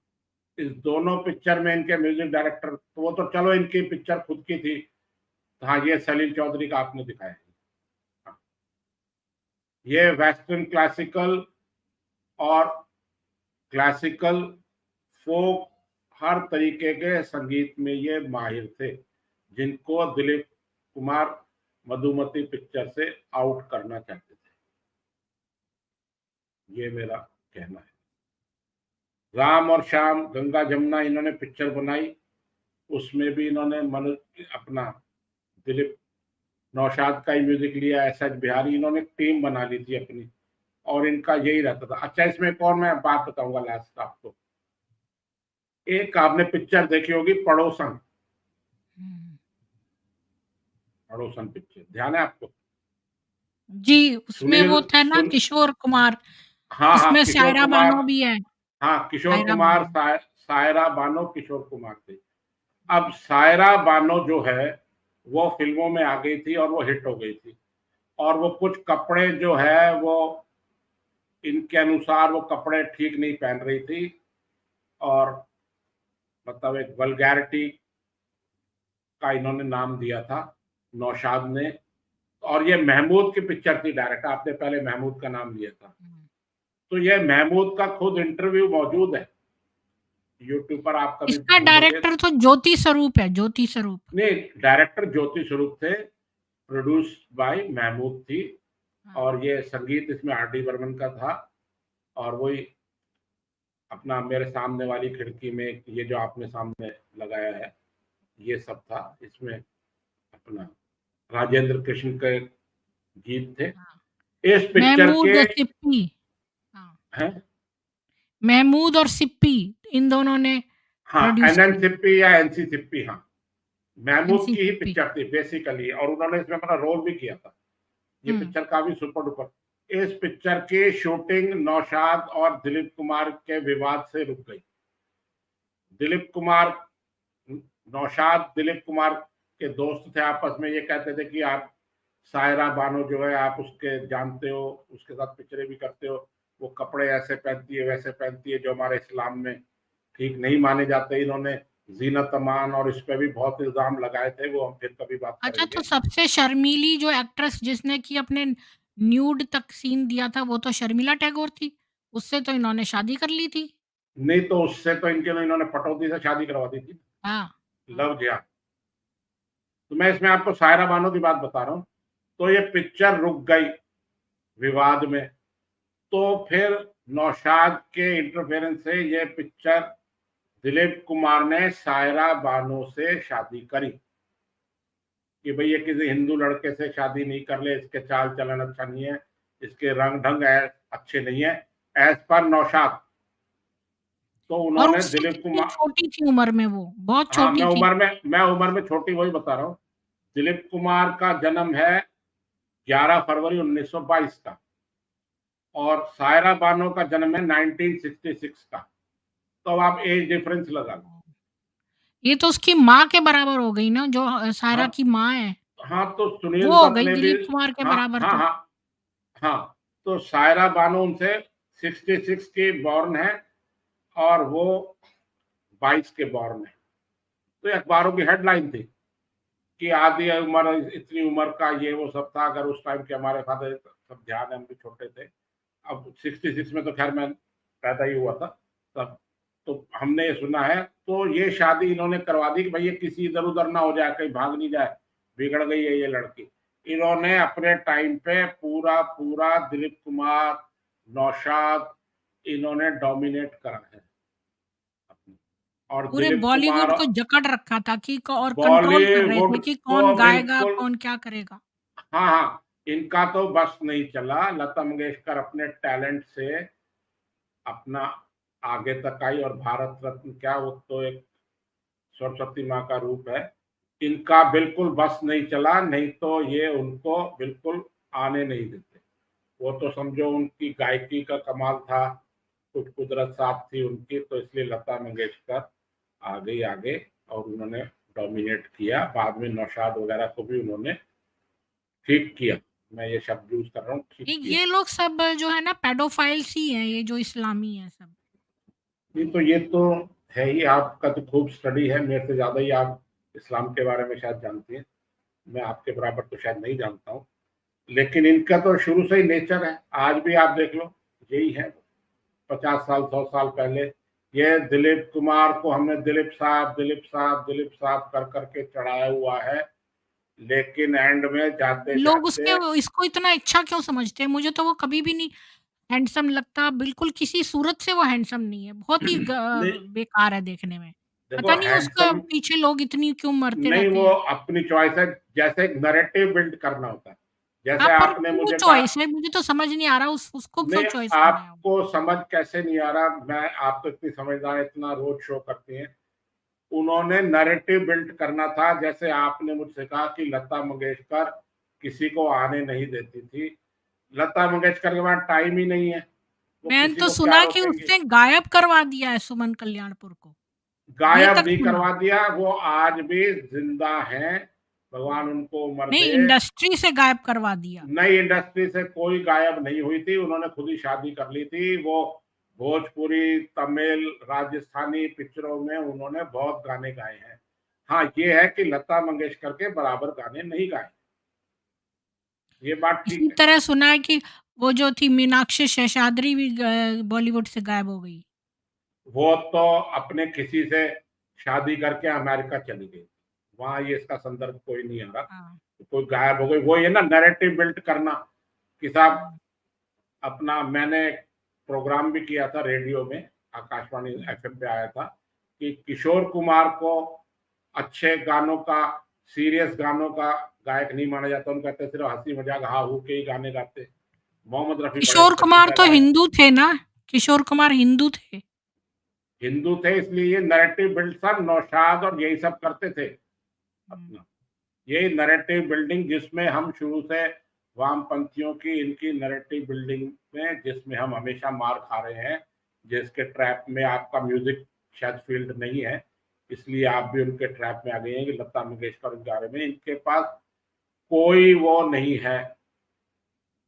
इस दोनों पिक्चर में इनके म्यूजिक डायरेक्टर, तो वो तो चलो इनकी पिक्चर खुद की थी। हाँ, ये सलील चौधरी का आपने दिखाया है। हाँ, ये वेस्टर्न क्लासिकल और क्लासिकल फोक हर तरीके के संगीत में ये माहिर थे, जिनको दिलीप कुमार मधुमती पिक्चर से आउट करना चाहते थे, ये मेरा कहना है। राम और श्याम गंगा जमुना इन्होंने पिक्चर बनाई, उसमें भी इन्होंने मनु अपना दिलीप नौशाद का ही म्यूजिक लिया, एस एच बिहारी, इन्होंने टीम बना ली थी अपनी, और इनका यही रहता था। अच्छा, इसमें एक और मैं बात बताऊंगा लास्ट आपको। एक आपने पिक्चर देखी होगी पड़ोसन, पड़ोसन पिक्चर ध्यान है आपको? जी, उसमें सुनील वो था ना सुन किशोर कुमार, हाँ हाँ, जिसमें किशोर सायरा कुमार। बानो भी है। हाँ, किशोर सायरा कुमार, बानो। सायरा बानो, किशोर कुमार थे। अब सायरा बानो जो है वो फिल्मों में आ गई थी और वो हिट हो गई थी, और वो कुछ कपड़े जो है वो इनके अनुसार वो कपड़े ठीक नहीं पहन रही थी, और मतलब एक वल्गैरिटी का इन्होंने नाम दिया था नौशाद ने। और ये महमूद की पिक्चर थी डायरेक्ट, आपने पहले महमूद का नाम लिया था, तो ये महमूद का खुद इंटरव्यू मौजूद है यूट्यूब पर, आप कभी इसका ढूंढोगे। डायरेक्टर तो ज्योति स्वरूप है, ज्योति स्वरूप। नहीं, डायरेक्टर ज्योति स्वरूप थे, प्रोड्यूस बाय महमूद थी, हाँ। और ये संगीत इसमें आर डी बर्मन का था। और वही अपना मेरे सामने वाली खिड़की में ये जो आपने सामने लगाया है, ये सब था इसमें। अपना राजेंद्र कृष्ण के गीत थे। हाँ। इस पिक्चर महमूद के सिप्पी। हाँ, हैं महमूद और सिप्पी इन दोनों ने हाँ, प्रोड्यूस एनएन की है, सिप्पी या एनसी सिप्पी, हाँ, महमूद एनसी की ही सिप्पी। पिक्चर थी बेसिकली, और उन्होंने इसमें अपना रोल भी किया था। ये हुँ, पिक्चर काफी सुपर डुपर। इस पिक्चर की शूटिंग नौशाद और दिलीप कुमार के विवाद से रुक गई। दिलीप कुमार, नौशाद दिलीप कुमार के दोस्त थे, आपस में ये कहते थे कि आप सायरा बानो जो है आप उसके जानते हो, उसके साथ पिक्चरें भी करते हो, वो कपड़े ऐसे पहनती है वैसे पहनती है जो हमारे इस्लाम में ठीक नहीं माने जाते। इन्होंने जीनत अमान और इस पे भी बहुत इल्जाम लगाए थे, वो हम फिर कभी बात अच्छा, तो करेंगे। सबसे शर्मीली जो एक्ट्रेस जिसने कि अपने न्यूड तक सीन दिया था, वो तो शर्मिला टैगोर थी। उससे तो इन्होंने शादी कर ली थी। नहीं तो उससे तो इन्होंने पटौती से शादी करवा दी थी, हाँ, हाँ। लव जिहाद। तो मैं इसमें आपको सायरा बानो की बात बता रहा हूँ। तो ये पिक्चर रुक गई विवाद में। तो फिर नौशाद के इंटरफेरेंस से ये पिक्चर, दिलीप कुमार ने सायरा बानो से शादी करी कि भाई ये किसी हिंदू लड़के से शादी नहीं कर ले, इसके चाल चलन अच्छा नहीं है, इसके रंग ढंग अच्छे नहीं है, एज पर नौशाद। तो और उन्होंने उससे दिलीप कितनी कुमार, छोटी थी उम्र में वो, बहुत हाँ, छोटी थी। मैं उम्र में छोटी वही बता रहा हूँ। दिलीप कुमार का जन्म है 11 फरवरी 1922 का, और सायरा बानो का जन्म है 1966 का। तो अब आप एज डिफरेंस लगा लो। ये तो उसकी माँ के बराबर हो गई ना, जो सायरा हाँ, की माँ है, हाँ, तो सुनील वो हो दत्त गई ने भी, दिलीप कुमार के हाँ, बराबर हाँ, तो। हाँ, हाँ, तो सायरा बानो उनसे 66 की बॉर्न है, और वो 22 के बॉर्न है। तो अखबारों की हेडलाइन थी कि आधी उम्र, इतनी उम्र का ये वो सब था। अगर उस टाइम के हमारे फादर सब ध्यान है, हम भी छोटे थे। अब 66 में तो खैर मैं पैदा ही हुआ था तब। तो हमने ये सुना है, तो ये शादी इन्होंने करवा दी कि भाई ये किसी इधर उधर ना हो जाए, कहीं भाग नहीं जाए, बिगड़ गई है ये लड़की। इन्होंने अपने टाइम पे पूरा पूरा दिलीप कुमार, नौशाद, इन्होंने डोमिनेट करा है अपनी। और पूरे दिलीप कुमार, बॉलीवुड को जकड़ रखा था कि और कंट्रोल कर रहे थे बॉलीवुड कि को कौन गाएगा, बिल्कुल, कौन क्या करेगा। हाँ, हाँ, इनका तो बस नहीं चला। लता मंगेशकर अपने टैलेंट से अपना आगे तक आई, और भारत रत्न क्या, वो तो एक सरस्वती माँ का रूप है। इनका बिल्कुल बस नहीं चला, नहीं तो ये उनको बिल्कुल आने नहीं देते। वो तो समझो उनकी गायकी का कमाल था, कुछ कुदरत साथ थी उनकी, तो इसलिए लता मंगेशकर आ गई आगे, और उन्होंने डोमिनेट किया। बाद में नौशाद वगैरह को भी उन्होंने ठीक किया। मैं ये शब्द यूज कर रहा हूँ, ठीक किया। ये लोग सब जो है ना पेडोफाइल्स ही हैं, ये जो इस्लामी हैं सब। नहीं तो ये तो है ही, आपका तो खूब स्टडी है, मेरे से ज्यादा ही आप इस्लाम के बारे में शायद जानती हैं। मैं आपके बराबर तो शायद नहीं जानता हूँ। लेकिन इनका तो शुरू से ही नेचर है, आज भी आप देख लो, यही है। 50 साल 100 साल पहले ये दिलीप कुमार को हमने दिलीप साहब, दिलीप साहब, दिलीप साहब कर करके चढ़ाया हुआ है। लेकिन एंड में जाते लोग उसके जाते, इसको इतना अच्छा क्यों समझते हैं? मुझे तो वो कभी भी नहीं हैंडसम लगता, बिल्कुल किसी सूरत से वो हैंडसम नहीं है, बहुत ही नहीं, बेकार है देखने में। देखो पता नहीं उसका हैंडसम पीछे लोग इतनी क्यों मरते नहीं, रहते वो हैं। अपनी चॉइस है। जैसे एक नैरेटिव बिल्ड करना होता है, हाँ, जैसे पर आपने क्यों मुझे कहा। चॉइस है? मुझे तो समझ नहीं आ रहा उसको क्यों नहीं, चॉइस बनाया हो? आपको समझ कैसे नहीं आ रहा, मैं, आप तो इतनी समझदार, इतना रोज शो करती हैं। उन्होंने नैरेटिव बिल्ड करना था। जैसे आपने मुझसे कहा कि लता मंगेशकर किसी को आने नहीं देती थी, लता मंगेशकर के पास टाइम ही नहीं है, वो मैंने किसी तो को क्या सुना कि रोकेंगे। उसने गायब करवा दिया है सुमन कल्याणपुर को, ये गायब तक नहीं सुना। करवा दिया, वो आज भी जिंदा हैं। भगवान उनको उम्र नहीं, दे। इंडस्ट्री से गायब करवा दिया। नई इंडस्ट्री से कोई गायब नहीं हुई थी, उन्होंने खुद ही शादी कर ली थी। वो भोजपुरी, तमिल, राजस्थानी पिक्चरों में उन्होंने बहुत गाने गाए हैं। हाँ, ये है कि लता मंगेशकर के बराबर गाने नहीं गाए, ये बात इसी ठीक है। तरह सुना है कि वो जो थी मीनाक्षी शेषाद्री भी बॉलीवुड से गायब हो गई। वो तो अपने किसी से शादी करके अमेरिका चली गई, वहां ये इसका संदर्भ कोई नहीं आ रहा। हाँ। कोई गायब हो गई, वो ये ना नैरेटिव बिल्ड करना कि साहब हुँ, अपना, मैंने एक प्रोग्राम भी किया था रेडियो में, आकाशवाणी हुँ। एफएम पे आया था, कि किशोर कुमार को अच्छे गानों का, सीरियस गानों का गायक नहीं माना जाता। उनको कहते सिर्फ हंसी मजाक हा हू के ही गाने गाते। मोहम्मद रफी बड़े किशोर अच्छे कुमार सिंगर तो है। हिंदू थे ना? किशोर कुमार हिंदू थे। हिंदू थे, इसलिए ये नैरेटिव बिल्ड था, नौशाद और यही सब करते थे हुँ। अपना। यही नैरेटिव बिल्डिंग जिसमें हम शुरू से वामपंथियों की इनकी नैरेटिव बिल्डिंग में जिसमें हम हमेशा मार खा रहे हैं, जिसके ट्रैप में आपका म्यूजिक शायद फील्ड नहीं है, इसलिए आप भी उनके ट्रैप में आ गए हैं कि लता मंगेशकर के बारे में इनके पास कोई वो नहीं है।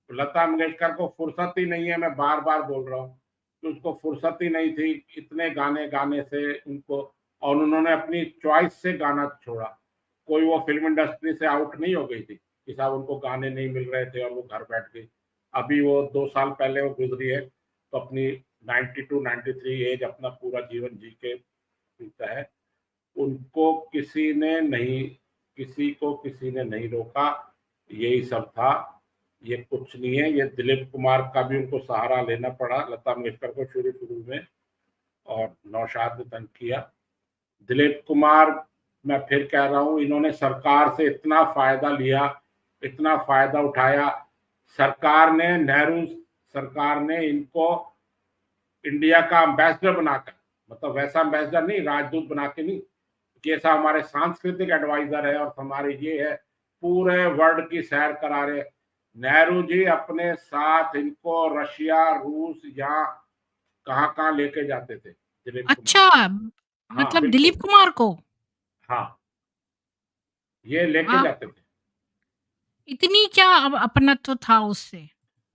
लता मंगेशकर को फुर्सत ही नहीं है, मैं बार बार बोल रहा हूँ कि उसको फुर्सत ही नहीं थी इतने गाने गाने से उनको, और उन्होंने अपनी चॉइस से गाना छोड़ा। कोई वो फिल्म इंडस्ट्री से आउट नहीं हो गई थी कि साहब उनको गाने नहीं मिल रहे थे और वो घर बैठ गई। अभी वो 2 साल पहले वो गुजरी है, तो अपनी 92-93 एज अपना पूरा जीवन जी के जीता है। उनको किसी ने नहीं, किसी को किसी ने नहीं रोका, यही सब था। ये कुछ नहीं है, ये दिलीप कुमार का भी उनको सहारा लेना पड़ा लता मंगेशकर को शुरू शुरू में, और नौशाद ने तंग किया। दिलीप कुमार, मैं फिर कह रहा हूँ, इन्होंने सरकार से इतना फायदा लिया, इतना फायदा उठाया। सरकार ने, नेहरू सरकार ने इनको इंडिया का एम्बेसडर बनाकर, मतलब वैसा एम्बेसडर नहीं, राजदूत बना के नहीं, जैसा हमारे सांस्कृतिक एडवाइजर है और हमारे ये है, पूरे वर्ल्ड की सैर करा रहे। नेहरू जी अपने साथ इनको रशिया, रूस, यहाँ कहाँ कहाँ लेके जाते थे दिलीप कुमार। अच्छा, हाँ मतलब बिल्कुल। दिलीप कुमार को? हाँ, ये लेके वाह! जाते थे। इतनी क्या अपनत्व था उससे?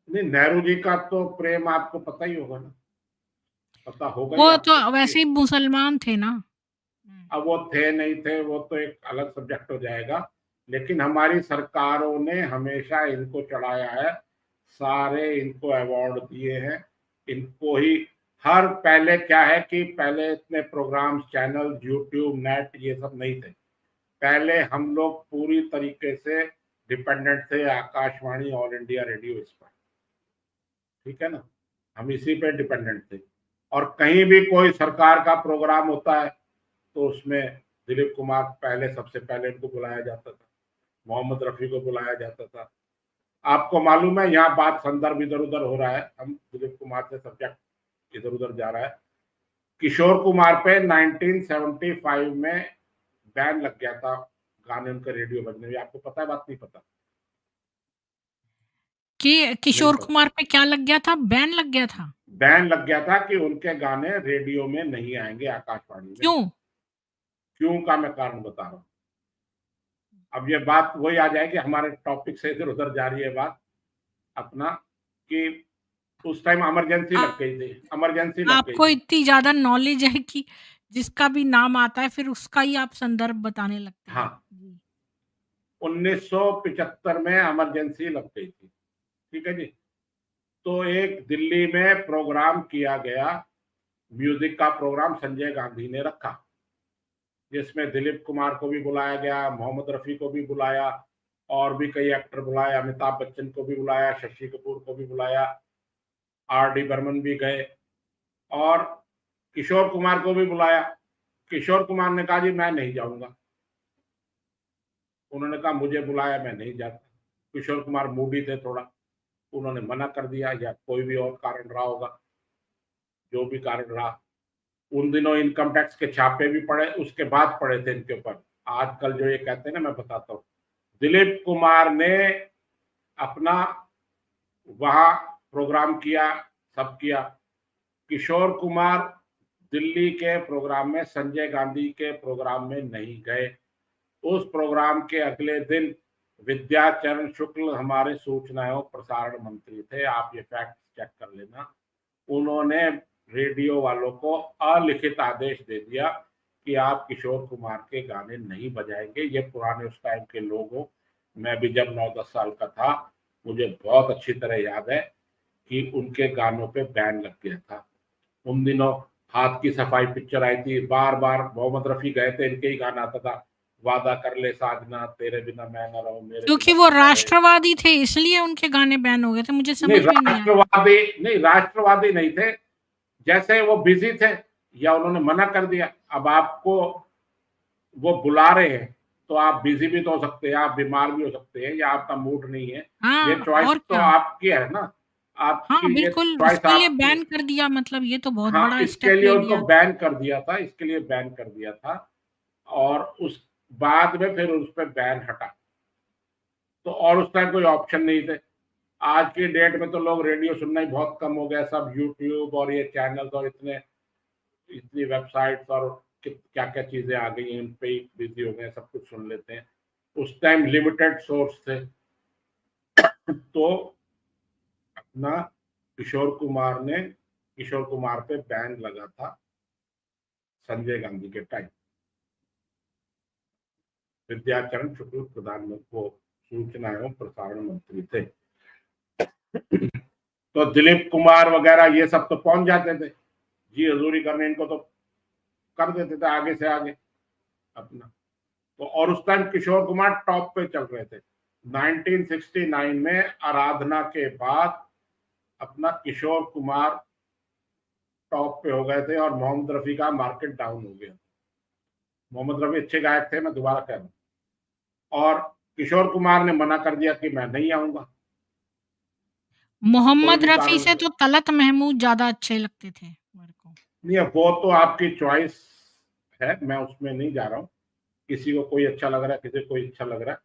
नहीं, नेहरू जी का तो प्रेम आपको पता ही होगा ना, पता होगा ही वो तो आपको कि वैसे ही मुसलमान थे ना? हुँ। अब वो थे नहीं थे वो तो एक अलग सब्जेक्ट हो जाएगा, लेकिन हमारी सरकारों ने हमेशा इनको चढ़ाया है, सारे इनको अवार्ड दिए हैं, इनको ही। हर पहले क्या है कि पहले इतने प्रोग्राम्स, चैनल, यूट्यूब, नेट ये सब नहीं थे। पहले हम लोग पूरी तरीके से डिपेंडेंट थे आकाशवाणी, ऑल इंडिया रेडियो, इस पर, ठीक है ना, हम इसी पे डिपेंडेंट थे। और कहीं भी कोई सरकार का प्रोग्राम होता है तो उसमें दिलीप कुमार पहले, सबसे पहले इनको बुलाया जाता था, मोहम्मद रफी को बुलाया जाता था। आपको मालूम है, यहाँ बात संदर्भ इधर उधर हो रहा है, हम दिलीप कुमार से सब्जेक्ट इधर उधर जा रहा है। किशोर कुमार पे 1975 में बैन लग गया था गाने उनके रेडियो बजने में, आपको पता है बात, नहीं पता? कि नहीं किशोर पता। कुमार पे क्या लग गया था? बैन लग गया था? बैन लग गया था कि उनके गाने रेडियो में नहीं आएंगे, आकाशवाणी में। क्यों? क्यों का मैं कारण बता रहा हूँ। अब ये बात वही आ जाएगी, हमारे टॉपिक से इधर उधर जा रही है बात अपना, कि उस टाइम इमरजेंसी आ लग गई थी, इमरजेंसी लग गई आपको थी। इतनी ज़्यादा नॉलेज है कि जिसका भी नाम आता है फिर उसका ही आप संदर्भ बताने लगते हैं। हाँ, जी। 1975 में इमरजेंसी लग गई थी, ठीक है जी। तो एक दिल्ली में प्रोग्राम किया गया, म्यूजिक का प्रोग्राम संजय गांधी ने रखा, जिसमें दिलीप कुमार को भी बुलाया गया, मोहम्मद रफी को भी बुलाया, और भी कई एक्टर बुलाया, अमिताभ बच्चन को भी बुलाया, शशि कपूर को भी बुलाया, आर डी बर्मन भी गए, और किशोर कुमार को भी बुलाया। किशोर कुमार ने कहा जी मैं नहीं जाऊंगा, उन्होंने कहा मुझे बुलाया मैं नहीं जाता। किशोर कुमार मूडी थे थोड़ा, उन्होंने मना कर दिया, या कोई भी और कारण रहा होगा, जो भी कारण रहा। उन दिनों इनकम टैक्स के छापे भी पड़े, उसके बाद पड़े थे इनके ऊपर। आजकल जो ये कहते हैं ना, मैं बताता हूँ। दिलीप कुमार ने अपना वहां प्रोग्राम किया, सब किया। किशोर कुमार दिल्ली के प्रोग्राम में, संजय गांधी के प्रोग्राम में नहीं गए। उस प्रोग्राम के अगले दिन विद्याचरण शुक्ल हमारे सूचना एवं प्रसारण मंत्री थे, आप ये फैक्ट चेक कर लेना। उन्होंने रेडियो वालों को अलिखित आदेश दे दिया कि आप किशोर कुमार के गाने नहीं बजाएंगे। ये पुराने उस टाइम के लोग हो, मैं भी जब 9-10 साल का था, मुझे बहुत अच्छी तरह याद है कि उनके गानों पे बैन लग गया था। उन दिनों हाथ की सफाई पिक्चर आई थी, बार बार मोहम्मद रफी गए थे, इनके ही गाना आता था, वादा कर ले साजना तेरे बिना मैं न रहूं, मेरे क्योंकि बिना वो तू न रहे। राष्ट्रवादी थे इसलिए उनके गाने बैन हो गए थे, मुझे नहीं समझ में नहीं आया। राष्ट्रवादी नहीं, राष्ट्रवादी नहीं थे, जैसे वो बिजी थे या उन्होंने मना कर दिया। अब आपको वो बुला रहे हैं तो आप बिजी भी तो हो सकते हैं, आप बीमार भी हो सकते हैं, या आपका मूड नहीं है, ये हाँ, चॉइस और तो क्या? आपकी है ना। हाँ, आपकी ये बिल्कुल, चॉइस उसके लिए आपकी है। बैन कर दिया, मतलब ये तो बहुत हाँ, बड़ा इसके स्टेप लिए ले उनको लिया। बैन कर दिया था, इसके लिए बैन कर दिया था और उस बाद में फिर उस पे बैन हटा। तो और उस टाइम कोई ऑप्शन नहीं थे। आज की डेट में तो लोग रेडियो सुनना ही बहुत कम हो गया, सब यूट्यूब और ये चैनल्स और इतनी वेबसाइट्स और क्या-क्या चीज़ें आ गई हैं, उन पे ही बिज़ी हो गए हैं, सब कुछ सुन लेते हैं। उस टाइम लिमिटेड सोर्स थे। तो अपना किशोर कुमार पे बैन लगा था संजय गांधी के टाइम। विद्याचरण शुक्ल प्रधानमंत्री वो सूचना एवं प्रसारण मंत्री थे। तो दिलीप कुमार वगैरह ये सब तो पहुंच जाते थे, जी हजूरी करने, इनको तो कर देते थे आगे से आगे अपना। तो और उस टाइम किशोर कुमार टॉप पे चल रहे थे। 1969 में आराधना के बाद अपना किशोर कुमार टॉप पे हो गए थे और मोहम्मद रफी का मार्केट डाउन हो गया। मोहम्मद रफी अच्छे गायक थे, मैं दोबारा कह रहा हूँ। और किशोर कुमार ने मना कर दिया कि मैं नहीं आऊंगा कोई मोहम्मद भी रफ़ी कारण से से। तो तलत महमूद ज़्यादा अच्छे लगते थे मेरे को। नहीं, अब वो तो आपकी चॉइस है, मैं उसमें नहीं जा रहा हूँ। किसी को कोई अच्छा लग रहा है, किसी को कोई अच्छा लग रहा है,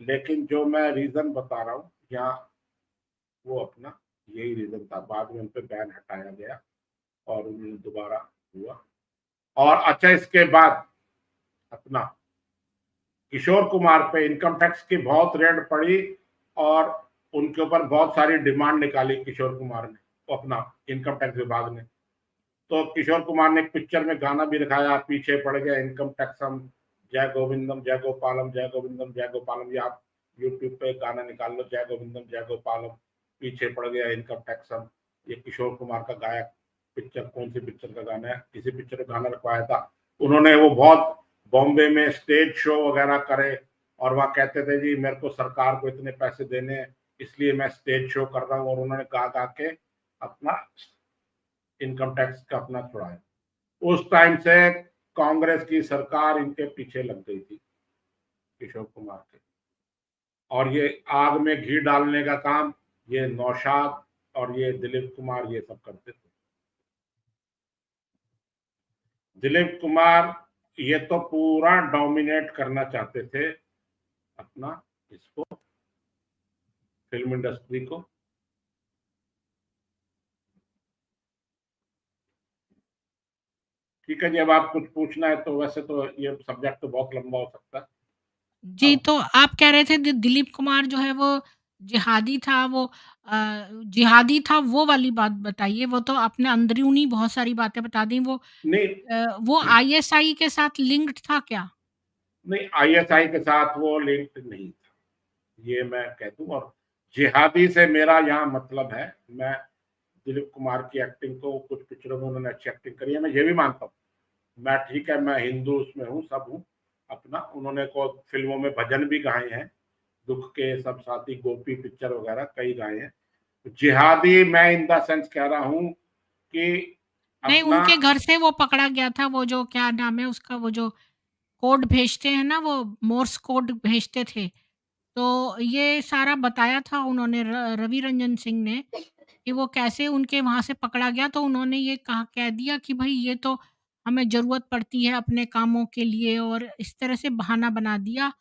लेकिन जो मैं रीजन बता रहा हूँ यहाँ, वो अपना यही रीजन था। बाद में उन पे बैन हटाया गया और उन्होंने दोबारा हुआ। और अच्छा, इसके बाद अपना किशोर कुमार पे इनकम टैक्स की बहुत रेड पड़ी और उनके ऊपर बहुत सारी डिमांड निकाली किशोर कुमार ने, तो अपना इनकम टैक्स विभाग ने। तो किशोर कुमार ने एक पिक्चर में गाना भी दिखाया, पीछे पड़ गया इनकम टैक्स हम, जय गोविंदम जय गोपालम, जय गोविंदम जय गोपालम। ये आप यूट्यूब पे गाना निकाल लो, जय गोविंदम जय गोपालम, पीछे पड़ गया इनकम टैक्स हम। ये किशोर कुमार का गाया पिक्चर, कौन सी पिक्चर का गाना है, किसी पिक्चर का गाना रखवाया था उन्होंने। वो बहुत बॉम्बे में स्टेज शो वगैरह करे और वहां कहते थे जी मेरे को सरकार को इतने पैसे देने हैं, इसलिए मैं स्टेज शो कर रहा हूँ। और उन्होंने गा गा के अपना इनकम टैक्स का अपना छुड़ाया। उस टाइम से कांग्रेस की सरकार इनके पीछे लग गई थी किशोर कुमार के। और ये आग में घी डालने का काम ये नौशाद और ये दिलीप कुमार ये सब करते थे। दिलीप कुमार ये तो पूरा डोमिनेट करना चाहते थे अपना इसको, फिल्म इंडस्ट्री को। ठीक है जी, अब आप कुछ पूछना है तो वैसे तो ये सब्जेक्ट तो बहुत लंबा हो सकता है। जी, अब तो आप कह रहे थे दिलीप कुमार जो है वो जिहादी था, वो जिहादी था, वो वाली बात बताइए। वो तो आपने अंदरूनी बहुत सारी बातें बता दी। नहीं, वो आईएसआई के साथ लिंक्ड था क्या? नहीं, आईएसआई के साथ वो लिंक्ड नहीं था, ये मैं कह दूं। और जिहादी से मेरा यहाँ मतलब है, मैं दिलीप कुमार की एक्टिंग को, कुछ पिक्चरों में उन्होंने अच्छी एक्टिंग करी है, मैं ये भी मानता हूँ। मैं ठीक है, मैं हिंदू उसमें हूँ, सब हूँ अपना। उन्होंने को फिल्मों में भजन भी गाए हैं, दुख के सब साथी, गोपी पिक्चर वगैरह कई गाए हैं। जिहादी मैं इन द सेंस कह रहा हूँ कि नहीं, अपना उनके घर से वो पकड़ा गया था, वो जो क्या नाम है उसका, वो जो कोड भेजते हैं ना, वो मोर्स कोड भेजते थे। तो ये सारा बताया था उन्होंने, रवि रंजन सिंह ने, कि वो कैसे उनके वहाँ से पकड़ा गया। तो उन्होंने ये कहा, कह दिया कि भई ये तो हमें ज़रूरत पड़ती है अपने कामों के लिए, और इस तरह से बहाना बना दिया।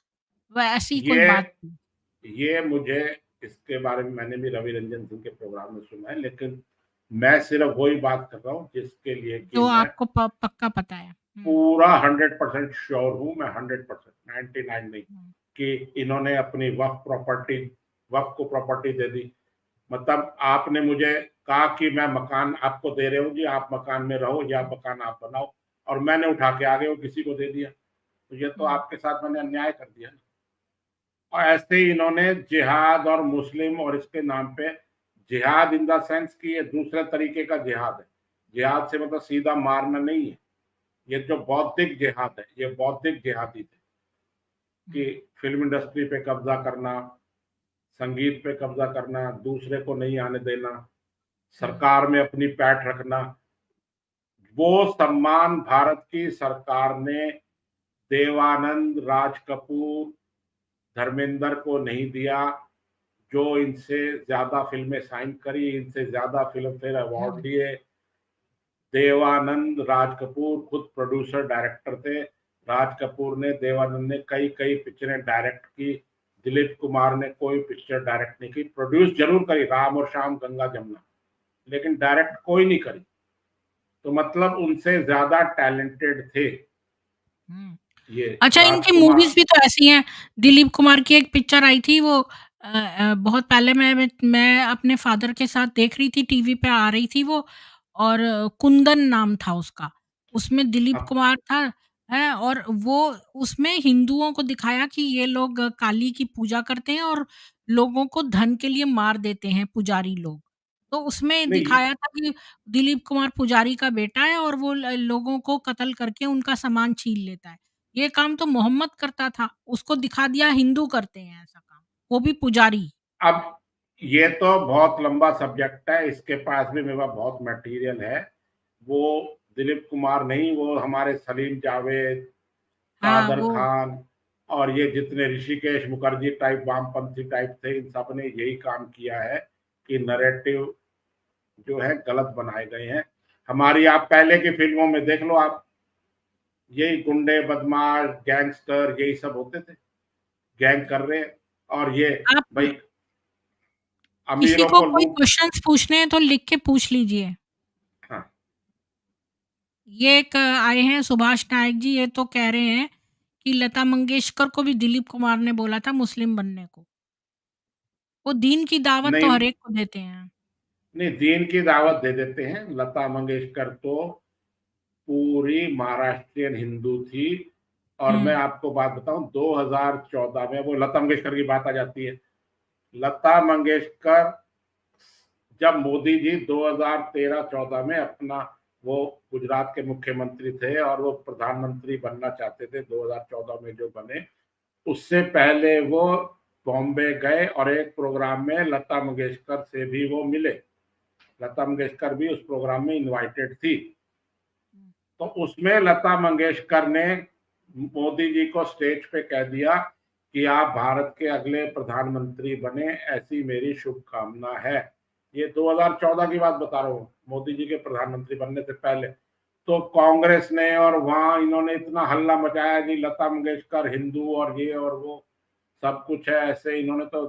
वह ऐसी कोई ये बात थी, ये मुझे इसके बारे में मैंने भी रवि रंजन सिंह के प्रोग्राम में सुना है, लेकिन मैं सिर्फ वही बात कर रहा हूँ जिसके लिए कि जो मैं आपको पक्का पता है। हुँ, पूरा 100% श्योर हूँ। मैं 100%, 99 नहीं, हुँ, कि इन्होंने अपनी वक्फ को प्रॉपर्टी दे दी। मतलब आपने मुझे कहा कि मैं मकान आपको दे रहे हूँ जी, आप मकान में रहो या मकान आप बनाओ, और मैंने उठा के आगे वो किसी को दे दिया, तो ये तो हुँ, आपके साथ मैंने अन्याय कर दिया। और ऐसे ही इन्होंने जिहाद और मुस्लिम और इसके नाम पे, जिहाद इन द सेंस कि ये दूसरे तरीके का जिहाद है। जिहाद से मतलब सीधा मारना नहीं है, ये जो बौद्धिक जिहाद है, ये बौद्धिक जिहादी थे कि हुँ, फिल्म इंडस्ट्री पे कब्जा करना, संगीत पे कब्जा करना, दूसरे को नहीं आने देना, हुँ, सरकार में अपनी पैठ रखना। वो सम्मान भारत की सरकार ने देवानंद, राज कपूर, धर्मेंद्र को नहीं दिया। जो इनसे ज्यादा फिल्में साइन करी, इनसे ज्यादा फिल्म फेयर अवार्ड लिए। देवानंद, राज कपूर खुद प्रोड्यूसर डायरेक्टर थे। राज कपूर ने, देवानंद ने कई कई पिक्चरें डायरेक्ट की। दिलीप कुमार ने कोई पिक्चर डायरेक्ट नहीं की, प्रोड्यूस जरूर करी, राम और श्याम, गंगा जमुना, लेकिन डायरेक्ट कोई नहीं करी। तो मतलब उनसे ज्यादा टैलेंटेड थे ये अच्छा, इनकी राजकुमार। मूवीज़ भी तो ऐसी हैं। दिलीप कुमार की एक पिक्चर आई थी वो बहुत पहले मैं अपने फ़ादर के साथ देख रही थी, टीवी पे आ रही थी वो और कुंदन नाम था उसका। उसमें दिलीप हाँ, कुमार था हैं और वो उसमें हिंदुओं को दिखाया कि ये लोग काली की पूजा करते हैं और लोगों को धन के लिए मार देते हैं पुजारी लोग। तो उसमें नहीं दिखाया था कि दिलीप कुमार पुजारी का बेटा है और वो लोगों को कत्ल करके उनका सामान छीन लेता है। ये काम तो मोहम्मद करता था, उसको दिखा दिया हिंदू करते हैं ऐसा काम, वो भी पुजारी। अब ये तो बहुत लंबा सब्जेक्ट है, इसके पास भी मेरे पास बहुत मटेरियल है। वो दिलीप कुमार नहीं, वो हमारे सलीम जावेद, हाँ, कादर वो खान और ये जितने ऋषिकेश मुखर्जी टाइप वामपंथी टाइप थे, इन सब ने यही काम किया है कि नैरेटिव जो है गलत बनाए गए हैं। हमारी आप पहले की फिल्मों में देख लो आप, यही गुंडे, बदमाश, गैंगस्टर, यही सब होते थे, गैंग कर रहे हैं। और ये आप भाई किसी अमीरों को को कोई लूट। क्वेश्चन्स पूछने हैं तो लिख के पूछ लीजिए। हाँ, ये एक आए हैं सुभाष नायक जी, ये तो कह रहे हैं कि लता मंगेशकर को भी दिलीप कुमार ने बोला था मुस्लिम बनने को। वो दीन की दावत तो नहीं हर एक को देते हैं। नहीं, दीन की दावत दे देते हैं। लता मंगेशकर तो पूरी महाराष्ट्रियन हिंदू थी। और मैं हुँ, आपको बात बताऊं, 2014 में, वो लता मंगेशकर की बात आ जाती है। लता मंगेशकर, जब मोदी जी 2013-14 में अपना, वो गुजरात के मुख्यमंत्री थे और वो प्रधानमंत्री बनना चाहते थे 2014 में जो बने, उससे पहले वो बॉम्बे गए और एक प्रोग्राम में लता मंगेशकर से भी वो मिले। लता मंगेशकर भी उस प्रोग्राम में इनवाइटेड थी। तो उसमें लता मंगेशकर ने मोदी जी को स्टेज पे कह दिया कि आप भारत के अगले प्रधानमंत्री बने, ऐसी मेरी शुभकामना है। ये 2014 की बात बता रहा हूँ, मोदी जी के प्रधानमंत्री बनने से पहले। तो कांग्रेस ने और वहां इन्होंने इतना हल्ला मचाया कि लता मंगेशकर हिंदू और ये और वो सब कुछ है, ऐसे इन्होंने तो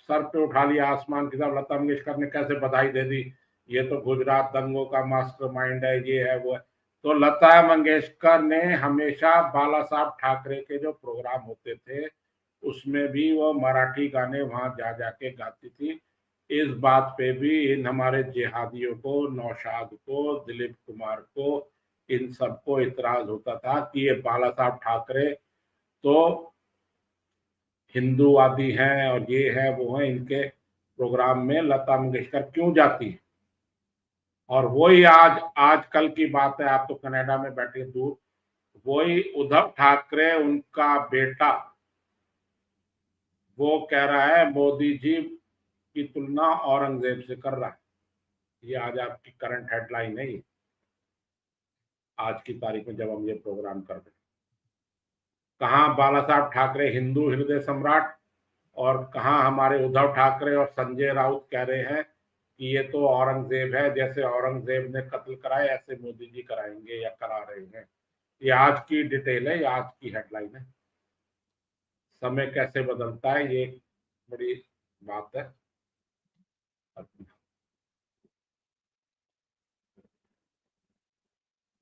सर पे उठा लिया आसमान की तरफ। लता मंगेशकर ने कैसे बधाई दे दी, ये तो गुजरात दंगों का मास्टरमाइंड है, ये है वो है। तो लता मंगेशकर ने हमेशा बाला साहब ठाकरे के जो प्रोग्राम होते थे उसमें भी वो मराठी गाने वहां जा जाके गाती थी। इस बात पे भी इन हमारे जिहादियों को, नौशाद को, दिलीप कुमार को, इन सबको इतराज होता था कि ये बाला साहब ठाकरे तो हिंदूवादी हैं और ये है वो है, इनके प्रोग्राम में लता मंगेशकर क्यों जाती है। और वही आज आजकल की बात है, आप तो कनाडा में बैठे दूर, वही उद्धव ठाकरे उनका बेटा वो कह रहा है मोदी जी की तुलना औरंगजेब से कर रहा है। ये आज आपकी करंट हेडलाइन है, ये आज की तारीख में जब हम ये प्रोग्राम कर रहे हैं। कहाँ बाला साहब ठाकरे हिंदू हृदय सम्राट, और कहाँ हमारे उद्धव ठाकरे और संजय राउत कह रहे हैं कि ये तो औरंगजेब है, जैसे औरंगजेब ने कत्ल कराए ऐसे मोदी जी कराएंगे या करा रहे हैं। ये आज की डिटेल है, ये आज की हेडलाइन है। समय कैसे बदलता है, ये एक बड़ी बात है।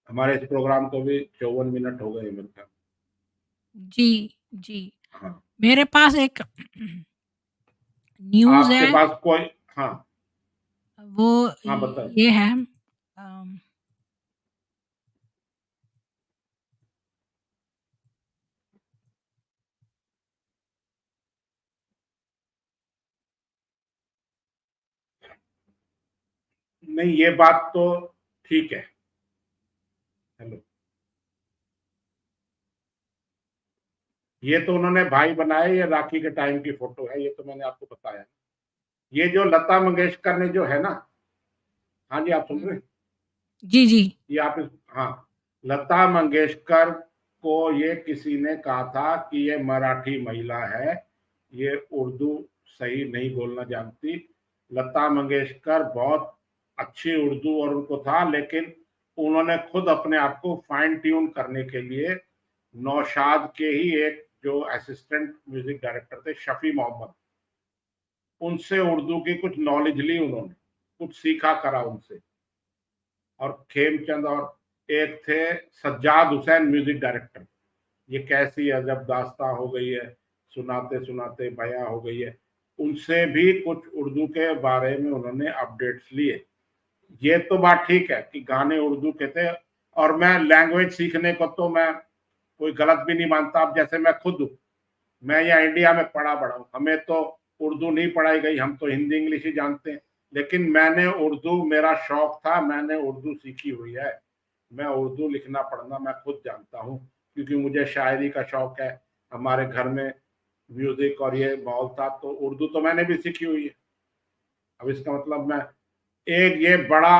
हमारे इस प्रोग्राम को भी 54 मिनट हो गए मेरे ख्याल। जी, जी। हाँ, मेरे पास एक न्यूज़ आपके है, पास कोई। हाँ, वो हाँ बताए। ये है अम नहीं, ये बात तो ठीक है। हेलो, ये तो उन्होंने भाई बनाए, ये राखी के टाइम की फोटो है, ये तो मैंने आपको बताया। ये जो लता मंगेशकर ने जो है ना, हाँ जी, आप सुन रहे हैं? जी, जी। ये आप हाँ, लता मंगेशकर को ये किसी ने कहा था कि ये मराठी महिला है, ये उर्दू सही नहीं बोलना जानती। लता मंगेशकर बहुत अच्छी उर्दू और उनको था, लेकिन उन्होंने खुद अपने आप को फाइन ट्यून करने के लिए नौशाद के ही एक जो असिस्टेंट म्यूजिक डायरेक्टर थे शफी मोहम्मद, उनसे उर्दू की कुछ नॉलेज ली उन्होंने, कुछ सीखा करा उनसे। और खेमचंद और एक थे सज्जाद हुसैन म्यूजिक डायरेक्टर, ये कैसी अजब दास्तां हो गई है, सुनाते सुनाते बयां हो गई है, उनसे भी कुछ उर्दू के बारे में उन्होंने अपडेट्स लिए। ये तो बात ठीक है कि गाने उर्दू के थे, और मैं लैंग्वेज सीखने को तो मैं कोई गलत भी नहीं मानता। अब जैसे मैं खुद हूँ, मैं यहाँ इंडिया में पढ़ा बड़ा हूँ, हमें तो उर्दू नहीं पढ़ाई गई, हम तो हिंदी इंग्लिश ही जानते हैं, लेकिन मैंने उर्दू, मेरा शौक था, मैंने उर्दू सीखी हुई है। मैं उर्दू लिखना पढ़ना मैं खुद जानता हूँ, क्योंकि मुझे शायरी का शौक है, हमारे घर में म्यूजिक और ये माहौल था, तो उर्दू तो मैंने भी सीखी हुई है। अब इसका मतलब मैं एक ये बड़ा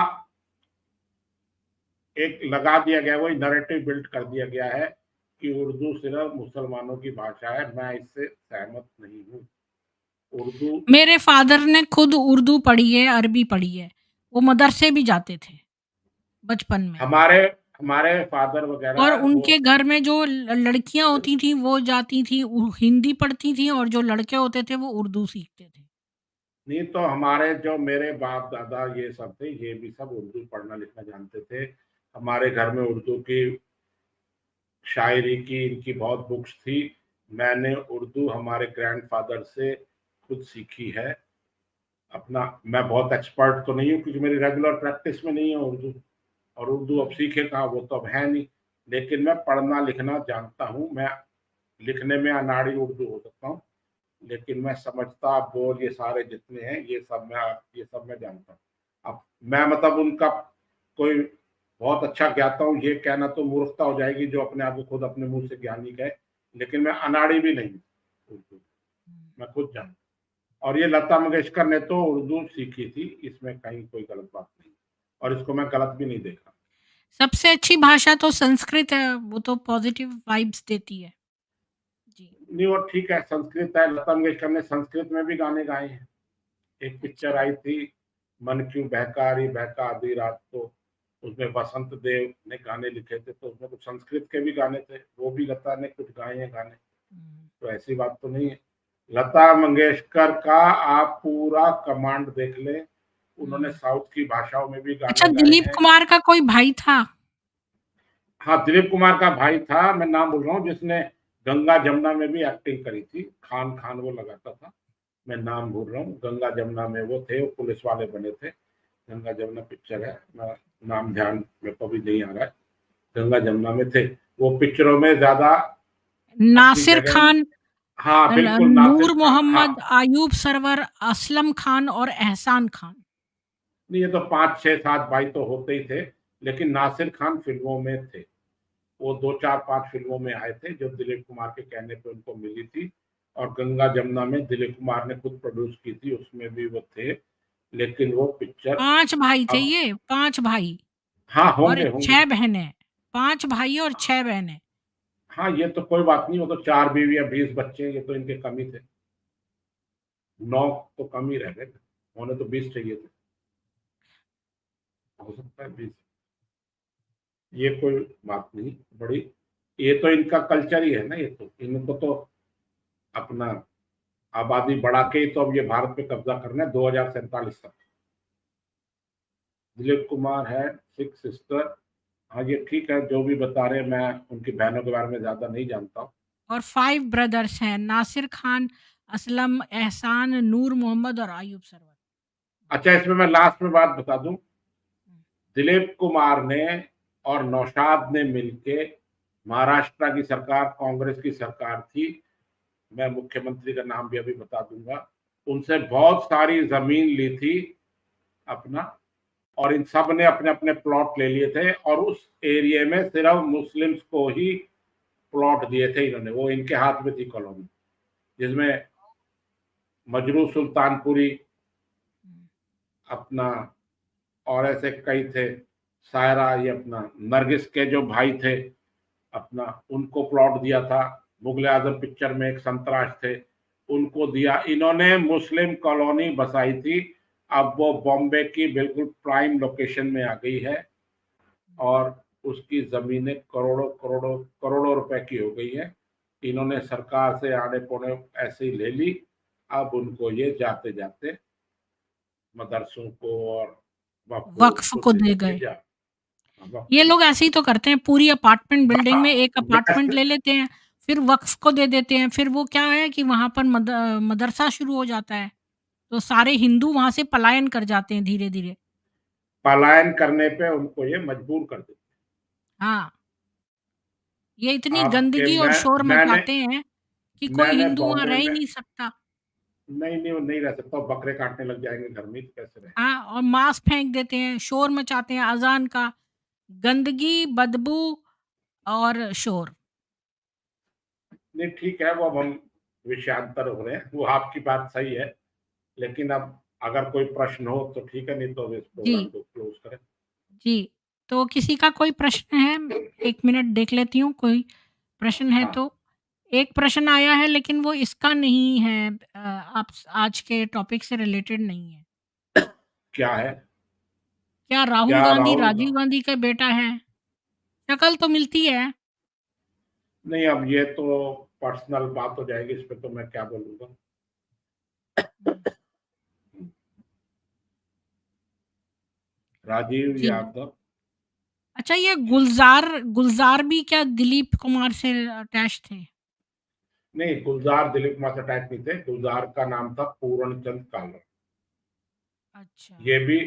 एक लगा दिया गया, वही नैरेटिव बिल्ड कर दिया गया है कि उर्दू सिर्फ मुसलमानों की भाषा है। मैं इससे सहमत नहीं हूँ। उर्दू मेरे फादर ने खुद उर्दू पढ़ी है, अरबी पढ़ी है। वो मदरसे भी जाते थे बचपन में। हमारे हमारे फादर और वगैरह वो, उनके घर में जो लड़कियां होती थी वो जाती थी हिंदी पढ़ती थी, और जो लड़के होते थे वो उर्दू सीखते थे। नहीं तो हमारे जो मेरे बाप दादा ये सब थे, ये भी सब उर्दू पढ़ना लिखना जानते थे। हमारे घर में उर्दू की शायरी की इनकी बहुत बुक्स थी। मैंने उर्दू हमारे ग्रैंडफादर से खुद सीखी है। अपना मैं बहुत एक्सपर्ट तो नहीं हूँ, क्योंकि मेरी रेगुलर प्रैक्टिस में नहीं है उर्दू, और उर्दू अब सीखे कहाँ, वो तो अब है नहीं। लेकिन मैं पढ़ना लिखना जानता हूँ। मैं लिखने में अनाड़ी उर्दू हो सकता हूँ, लेकिन मैं समझता बोल ये सारे जितने हैं ये सब मैं जानता हूँ। अब मैं मतलब उनका कोई बहुत अच्छा ज्ञाता हूँ ये कहना तो मूर्खता हो जाएगी, जो अपने आप को खुद अपने मुंह से ज्ञानी कहे। लेकिन मैं अनाड़ी भी नहीं हूँ उर्दू, मैं खुद जानता। और ये लता मंगेशकर ने तो उर्दू सीखी थी, इसमें कहीं कोई गलत बात नहीं, और इसको मैं गलत भी नहीं देखा। सबसे अच्छी भाषा तो संस्कृत है, वो तो पॉजिटिव वाइब्स देती है। जी। नहीं वो ठीक है, संस्कृत है, लता मंगेशकर ने संस्कृत में भी गाने गाए हैं। एक पिक्चर अच्छा। आई थी, मन क्यों बहका रही बहका आधी रात को, उसमें वसंत देव ने गाने लिखे थे, तो उसमें कुछ संस्कृत के भी गाने थे, वो भी लता ने कुछ गाए हैं गाने। हम्म। तो ऐसी बात तो नहीं है। लता मंगेशकर का आप पूरा कमांड देख लें, उन्होंने हम्म। साउथ की भाषाओं में भी अच्छा, गाने गाए दिलीप हैं। कुमार का कोई भाई था? हाँ, दिलीप कुमार का भाई था, मैं नाम बोल रहा हूँ, जिसने गंगा जमुना में भी एक्टिंग करी थी, खान खान वो लगाता था। मैं नाम भूल रहा हूँ, गंगा जमुना में वो थे, वो पुलिस वाले बने थे। गंगा जमुना पिक्चर है, मैं नाम ध्यान मेरे को भी नहीं आ रहा है। गंगा जमुना में थे वो, पिक्चरों में ज्यादा अपनी नासिर जगह। खान, हाँ बिल्कुल, नासिर नूर खान, हाँ। मोहम्मद, आयूब सरवर, असलम खान और एहसान खान। नहीं ये तो 5 6 7 भाई तो होते ही थे, लेकिन नासिर खान फिल्मों में थे। वो 2 4 5 फिल्मों में आए थे, जो दिलीप कुमार के कहने पे उनको मिली थी। और गंगा जमुना में दिलीप कुमार ने खुद प्रोड्यूस की थी, उसमें भी वो थे। लेकिन वो पिक्चर 5 भाई थे अब, ये, 5 भाई हाँ और होंगे होंगे। 6 बहनें। 5 भाई और 6 बहनें। हाँ ये तो कोई बात नहीं, वो तो 4 बीवी 20 बच्चे, ये तो इनके कम ही थे। 9 तो कम ही रह गए, होने तो 20 चाहिए थे, हो सकता है 20। ये कोई बात नहीं बड़ी, ये तो इनका कल्चर ही है ना, ये तो इनको तो अपना आबादी बढ़ा के ही तो अब ये भारत पे कब्जा करना है 2047 तक। दिलीप कुमार है 6 सिस्टर। हाँ ये ठीक है, जो भी बता रहे हैं, मैं उनकी बहनों के बारे में ज्यादा नहीं जानता हूँ। और 5 ब्रदर्स हैं, नासिर खान, असलम, एहसान, नूर मोहम्मद और आयूब सरवर। अच्छा, इसमें मैं लास्ट में बात बता दूं, हुँ। दिलीप कुमार ने और नौशाद ने मिलके, महाराष्ट्र की सरकार कांग्रेस की सरकार थी, मैं मुख्यमंत्री का नाम भी अभी बता दूंगा, उनसे बहुत सारी जमीन ली थी अपना, और इन सब ने अपने अपने प्लॉट ले लिए थे, और उस एरिया में सिर्फ मुस्लिम्स को ही प्लॉट दिए थे इन्होंने, वो इनके हाथ में थी कॉलोनी, जिसमें मजरू सुल्तानपुरी हुँ। अपना, और ऐसे कई थे, सायरा, ये अपना नरगिस के जो भाई थे अपना, उनको प्लॉट दिया था। मुगले आजम पिक्चर में एक संतराश थे, उनको दिया। इन्होंने मुस्लिम कॉलोनी बसाई थी, अब वो बॉम्बे की बिल्कुल प्राइम लोकेशन में आ गई है और उसकी जमीनें करोड़ों करोड़ों करोड़ों रुपए की हो गई है। इन्होंने सरकार से आने पौने ऐसे ही ले ली, अब उनको ये जाते जाते मदरसों को और वक्फ को को दे दे देंगे गए। जा। वक्फ ये को लोग ऐसे ही तो करते हैं, पूरी अपार्टमेंट बिल्डिंग में एक वैसे अपार्टमेंट ले लेते हैं, फिर वक्फ को दे देते हैं, फिर वो क्या है कि वहाँ पर मदरसा शुरू हो जाता है, तो सारे हिंदू वहाँ से पलायन कर जाते हैं धीरे-धीरे। पलायन करने पे उनको ये मजबूर कर देते। हाँ, ये इतनी आपके गंदगी और शोर मैंने मचाते हैं कि कोई मैंने हिंदू वहाँ बॉम्बे रह ही में नहीं सकता। नहीं नहीं नहीं रह सकता, बकरे काटने लग जाएंगे घर में, तो कैसे रहे। हाँ, और मांस फेंक देते हैं, शोर मचाते हैं अज़ान का, गंदगी, बदबू और शोर। नहीं ठीक है, वो अब हम विषयांतर हो रहे हैं, वो आपकी बात सही है, लेकिन अब अगर कोई प्रश्न हो तो ठीक है, नहीं तो अब इस जी, प्रोग्राम को क्लोज करें। जी। तो किसी का कोई प्रश्न है? 1 मिनट देख लेती हूँ, कोई प्रश्न है हाँ, तो। एक प्रश्न आया है लेकिन वो इसका नहीं है, आप आज के टॉपिक से रिलेटेड नहीं है। क्या है? क्या राहुल क्या गांधी राहुल राजीव गांधी का बेटा है? शक्ल तो मिलती है। नहीं, अब ये तो पर्सनल बात हो जाएगी, इस पे तो मैं क्या बोलूंगा। हुँ, राजीव जी। यादव। अच्छा, ये गुलज़ार गुलज़ार भी क्या दिलीप कुमार से अटैच थे? नहीं, गुलजार दिलीप कुमार से अटैच नहीं थे, गुलजार का नाम था पूर्ण चंद कालरा। अच्छा। ये भी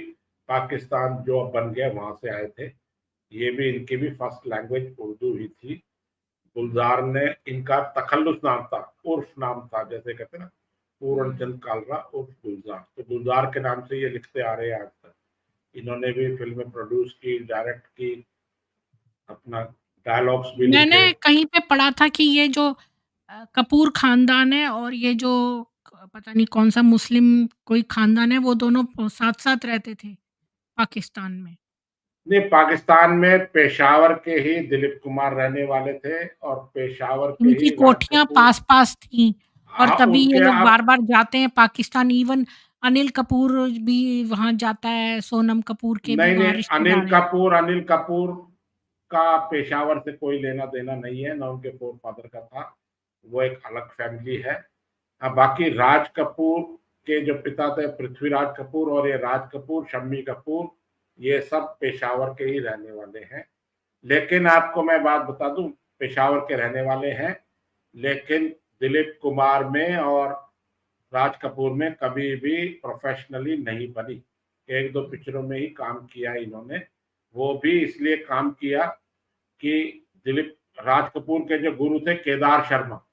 पाकिस्तान जो अब बन गया वहां से आए थे। ये भी, इनकी भी फर्स्ट लैंग्वेज उर्दू ही थी। गुलजार ने, इनका तखल्लुस नाम था, उर्फ नाम था, जैसे कहते हैं ना पूर्ण हुँ। चंद कालरा उर्फ गुलजार, तो गुलजार के नाम से ये लिखते आ रहे हैं आज तक। इन्होंने भी फिल्में प्रोड्यूस की, डायरेक्ट की, अपना डायलॉग्स भी मैंने लिखे। कहीं पे पढ़ा था कि ये जो कपूर ख़ानदान है और ये जो पता नहीं कौन-सा मुस्लिम कोई ख़ानदान है, वो दोनों साथ-साथ रहते थे पाकिस्तान में। नहीं, पाकिस्तान में पेशावर के ही दिलीप कुमार रहने वाले थे और पेशावर के उनकी ही राज कोठियाँ कपूर। पास-पास थीं और हाँ, तभी ये उनके लोग आप बार-बार जाते हैं पाकिस्तान। इवन अनिल कपूर भी वहाँ जाता है, सोनम कपूर के भी नहीं नहीं, वहाँ रिश्तेदार हैं। अनिल कपूर का पेशावर से कोई लेना देना नहीं है, ना उनके फोर फादर का था, वो एक अलग फैमिली है। हाँ, बाकी राज कपूर के जो पिता थे पृथ्वीराज कपूर, और ये राज कपूर, शम्मी कपूर, ये सब पेशावर के ही रहने वाले हैं। लेकिन आपको मैं बात बता दूं, पेशावर के रहने वाले हैं, लेकिन दिलीप कुमार में और राज कपूर में कभी भी प्रोफेशनली नहीं बनी। एक दो पिक्चरों में ही काम किया इन्होंने, वो भी इसलिए काम किया कि दिलीप राज कपूर के जो गुरु थे केदार शर्मा,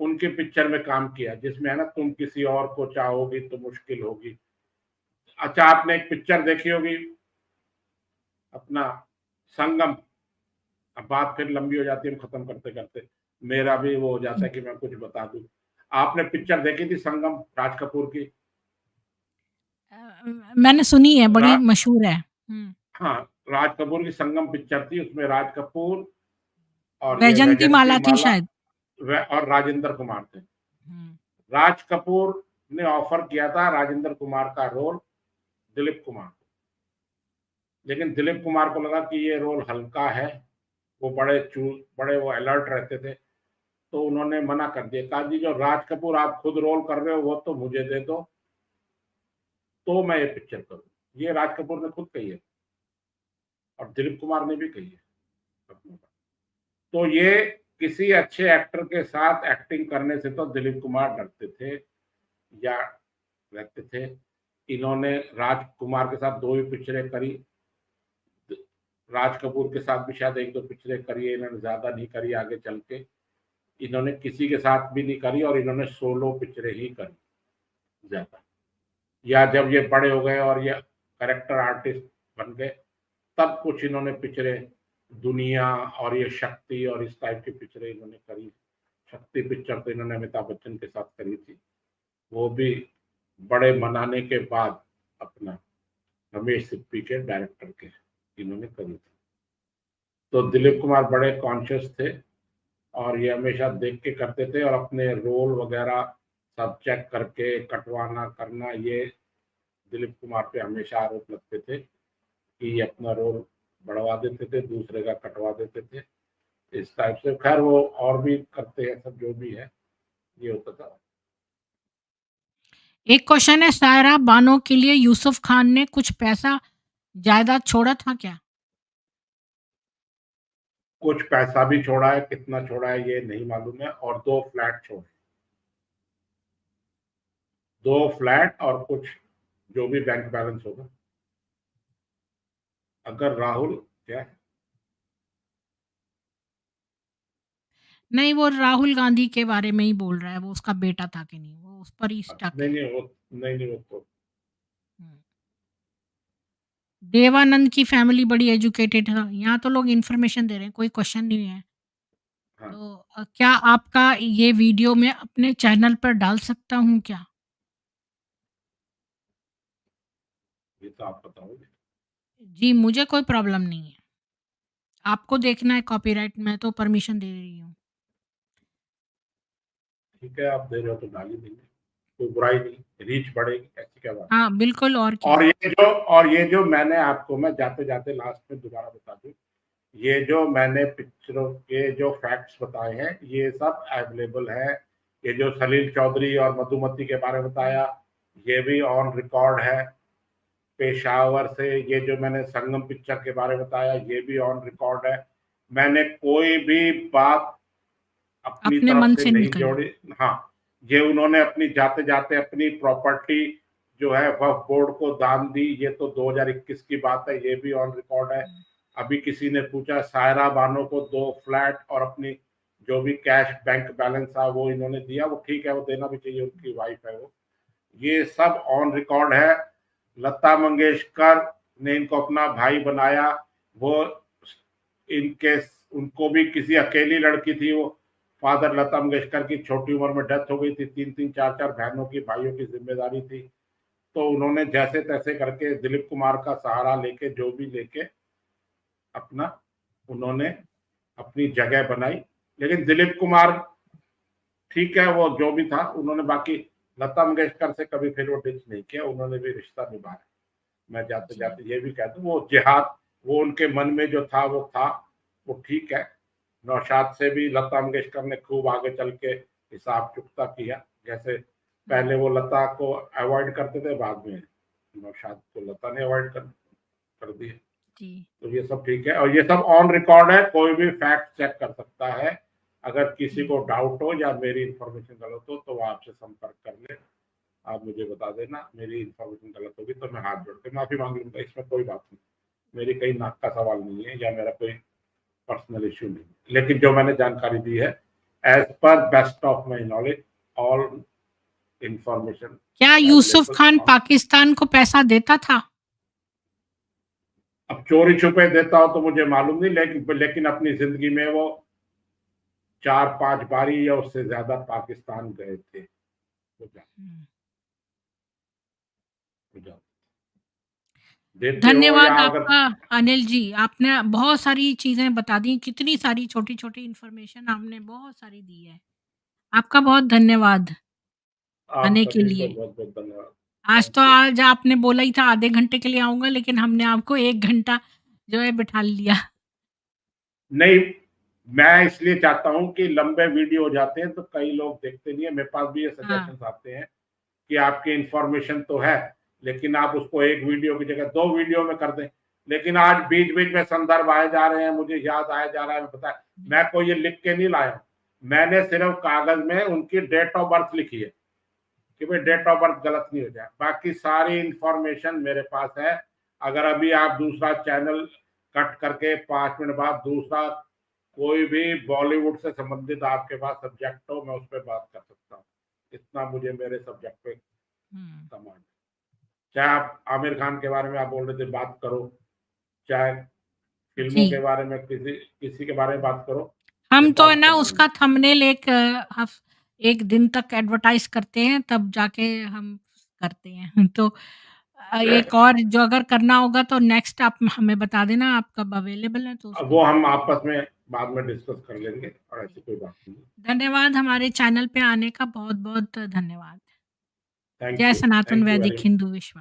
उनकी पिक्चर में काम किया, जिसमें है ना तुम किसी और को चाहोगी तो मुश्किल होगी। अच्छा, आपने एक पिक्चर देखी होगी अपना, संगम। अब बात फिर लंबी हो जाती है, हम खत्म करते करते, मेरा भी वो हो जाता है कि मैं कुछ बता दूं। आपने पिक्चर देखी थी संगम, राज कपूर की? अ, मैंने सुनी है, रा, बड़ी मशहूर है। हुँ। हाँ, राज कपूर की संगम पिक्चर थी, उसमें राज कपूर और ये वैजंती वैजंती माला थी माला शायद। और राजेंद्र कुमार थे। हुँ। राज कपूर ने ऑफर किया था राजेंद्र कुमार का रोल दिलीप कुमार को, लेकिन दिलीप कुमार को लगा कि ये रोल हल्का है, वो बड़े वो अलर्ट रहते थे, तो उन्होंने मना कर दिया, कहा जी जो राज कपूर आप खुद रोल कर रहे हो वो तो मुझे दे दो, तो मैं ये पिक्चर करूँ। ये राज कपूर ने खुद कही है और दिलीप कुमार ने भी कही है अपनी बात। तो ये किसी अच्छे एक्टर के साथ एक्टिंग करने से तो दिलीप कुमार डरते थे या रहते थे। इन्होंने राजकुमार के साथ दो ही पिक्चरें करी, राज कपूर के साथ भी शायद एक दो पिक्चरें करी है, इन्होंने ज्यादा नहीं करी आगे चल के। इन्होंने किसी के साथ भी नहीं करी और इन्होंने सोलो पिक्चरें ही करी ज्यादा। या जब ये बड़े हो गए और ये करेक्टर आर्टिस्ट बन गए, तब कुछ इन्होंने पिक्चरें, दुनिया और ये शक्ति और इस टाइप की पिक्चरें इन्होंने करी। शक्ति पिक्चर तो इन्होंने अमिताभ बच्चन के साथ करी थी, वो भी बड़े मनाने के बाद अपना रमेश सिप्पी के डायरेक्टर के इन्होंने करी थी। तो दिलीप कुमार बड़े कॉन्शियस थे और ये हमेशा देख के करते थे और अपने रोल वगैरह सब चेक करके कटवाना करना, ये दिलीप कुमार पे हमेशा आरोप लगते थे कि ये अपना रोल बढ़वा देते थे, दूसरे का कटवा देते थे, इस टाइप से। खैर वो और भी करते हैं, सब जो भी है ये होता था। एक क्वेश्चन है, सायरा बानो के लिए यूसुफ खान ने कुछ पैसा जायदाद छोड़ा था क्या? कुछ पैसा भी छोड़ा है, कितना छोड़ा है ये नहीं मालूम है, और 2 फ्लैट छोड़े, 2 फ्लैट और कुछ जो भी बैंक बैलेंस होगा। अगर राहुल क्या नहीं, वो राहुल गांधी के बारे में ही बोल रहा है, वो उसका बेटा था कि नहीं, वो उस पर ही स्टक नहीं है। नहीं वो नहीं नहीं वो तो हुँ। देवानंद की फैमिली बड़ी एजुकेटेड है, यहाँ तो लोग इन्फॉर्मेशन दे रहे हैं, कोई क्वेश्चन नहीं है। हाँ, तो क्या आपका ये वीडियो मैं अपने चैनल पर डाल सकता हूँ क्या? ये तो आप बताओगे। जी, मुझे कोई प्रॉब्लम नहीं है। आपको देखना है कॉपीराइट, मैं तो परमिशन दे रही हूँ। ठीक है, आप दे रहे हो तो डाल ही देंगे, कोई बुराई नहीं, रीच बढ़ेगी, ऐसी क्या बात। हाँ, बिल्कुल और क्या। और ये जो मैंने आपको, मैं जाते-जाते लास्ट में दोबारा बता दूँ, ये जो मैंने पिक्चरों के जो फैक्ट्स बताए हैं, ये सब अवेलेबल है। ये जो सलील चौधरी और मधुमती के बारे में बताया, ये भी ऑन रिकॉर्ड है। पेशावर से ये जो मैंने संगम पिक्चर के बारे में बताया, ये भी ऑन रिकॉर्ड है। मैंने कोई भी बात अपनी अपने तरफ मन से से नहीं निकला। जोड़ी। हाँ, ये उन्होंने अपनी जाते-जाते अपनी प्रॉपर्टी जो है वक्फ बोर्ड को दान दी, ये तो 2021 की बात है, ये भी ऑन रिकॉर्ड है। हुँ, अभी किसी ने पूछा, सायरा बानो को 2 फ्लैट और अपनी जो भी कैश बैंक बैलेंस था वो इन्होंने दिया, वो ठीक है, वो देना भी चाहिए, उनकी वाइफ है वो। ये सब ऑन रिकॉर्ड है। लता मंगेशकर ने इनको अपना भाई बनाया, वो इनके उनको भी किसी अकेली लड़की थी वो, फादर लता मंगेशकर की छोटी उम्र में डेथ हो गई थी, 3-3 4-4 बहनों की, भाइयों की जिम्मेदारी थी। तो उन्होंने जैसे तैसे करके दिलीप कुमार का सहारा लेके, जो भी लेके अपना उन्होंने अपनी जगह बनाई। लेकिन दिलीप कुमार ठीक है, वो जो भी था उन्होंने, बाकी लता मंगेशकर से कभी फिर वो डिच नहीं किया, उन्होंने भी रिश्ता निभाया। मैं जाते जी, जाते ये भी कह दूं, वो जिहाद वो उनके मन में जो था वो ठीक है। नौशाद से भी लता मंगेशकर ने खूब आगे चल के हिसाब चुकता किया। जैसे हुँ, पहले वो लता को अवॉइड करते थे, बाद में नौशाद को लता ने अवॉइड कर दिया। जी, तो ये सब ठीक है, और ये सब ऑन रिकॉर्ड है, कोई भी फैक्ट चेक कर सकता है। अगर किसी जी, को डाउट हो या मेरी इंफॉर्मेशन गलत हो तो वो आपसे संपर्क कर ले, आप मुझे बता देना। मेरी इंफॉर्मेशन गलत होगी तो मैं हाथ जोड़ के माफी मांग लूंगा, इसमें कोई बात नहीं। मेरी कहीं नाक का सवाल नहीं है या मेरा कोई पर्सनल इश्यू नहीं है। लेकिन जो मैंने जानकारी दी है, as per best of my knowledge, all information क्या are Yusuf available Khan on. Pakistan को पैसा देता था? अब चोरी छुपे देता हो तो मुझे मालूम नहीं, लेकिन अपनी जिंदगी में वो 4-5 बारी या उससे ज्यादा पाकिस्तान गए थे। वो जा, हुँ। वो जा, देते हो या धन्यवाद अगर। आपका अनिल जी, आपने बहुत सारी चीज़ें बता दी, कितनी सारी छोटी-छोटी इन्फॉर्मेशन आपने बहुत सारी दी है। आपका बहुत धन्यवाद आने आपका के भी लिए। बहुत बहुत धन्यवाद। आज थैंक तो यू। आज आपने बोला ही था आधे घंटे के लिए आऊँगा, लेकिन हमने आपको 1 घंटा जो है बिठा लिया। नहीं, मैं इसलिए चाहता हूं कि लंबे वीडियो हो जाते हैं तो कई लोग देखते नहीं है। मेरे पास भी ये हाँ, सजेशन आते हैं कि आपकी इंफॉर्मेशन तो है, लेकिन आप उसको एक वीडियो की जगह 2 वीडियो में कर दें। लेकिन आज बीच बीच में संदर्भ आए जा रहे हैं, मुझे याद आया जा रहा है, पता है, जी, मैं कोई ये लिख के नहीं लाया, मैंने सिर्फ कागज में उनकी डेट ऑफ बर्थ लिखी है कि भाई डेट ऑफ बर्थ गलत नहीं हो जाए। बाकी सारी इंफॉर्मेशन मेरे पास है। अगर अभी आप दूसरा चैनल कट करके 5 मिनट बाद दूसरा कोई भी बॉलीवुड से संबंधित आपके पास सब्जेक्ट हो, मैं उस पर बात कर सकता हूँ। इतना मुझे मेरे सब्जेक्ट पे हुँ, कमांड। चाहे आप आमिर खान के बारे में आप बोल रहे थे बात करो, चाहे फिल्मों के जी। बारे में किसी किसी के बारे में बात करो, हम मेरे तो है पास ना कमांड उसका है। थंबनेल एक हफ 1 दिन तक एडवर्टाइज़ करते हैं, तब जाके हम करते हैं। तो एक और जो अगर करना होगा तो नेक्स्ट आप हमें बता देना आप कब अवेलेबल हैं तो उस वो दिन हम आपस में बाद में डिस्कस कर लेंगे और ऐसी कोई बात नहीं। धन्यवाद हमारे चैनल पे आने का बहुत-बहुत धन्यवाद। जय सनातन थैंक यू वेरी वैदिक मच। हिंदू विश्व।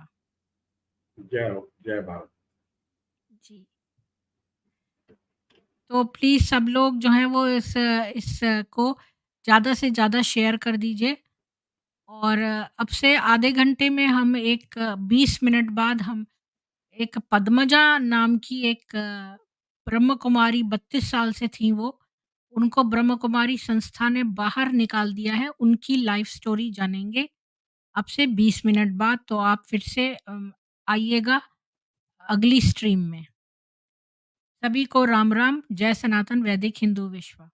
जय हो, जय भारत। जी। तो प्लीज़ सब लोग जो हैं वो इस को ज़्यादा से ज़्यादा शेयर कर दीजिए और अब से आधे घंटे में हम एक 20 मिनट बाद हम एक पद्मजा नाम की एक ब्रह्म कुमारी 32 साल से थी वो, उनको ब्रह्म कुमारी संस्था ने बाहर निकाल दिया है, उनकी लाइफ़ स्टोरी जानेंगे अब से 20 मिनट बाद, तो आप फिर से आइएगा अगली स्ट्रीम में। सभी को राम-राम, जय सनातन वैदिक हिंदू विश्व।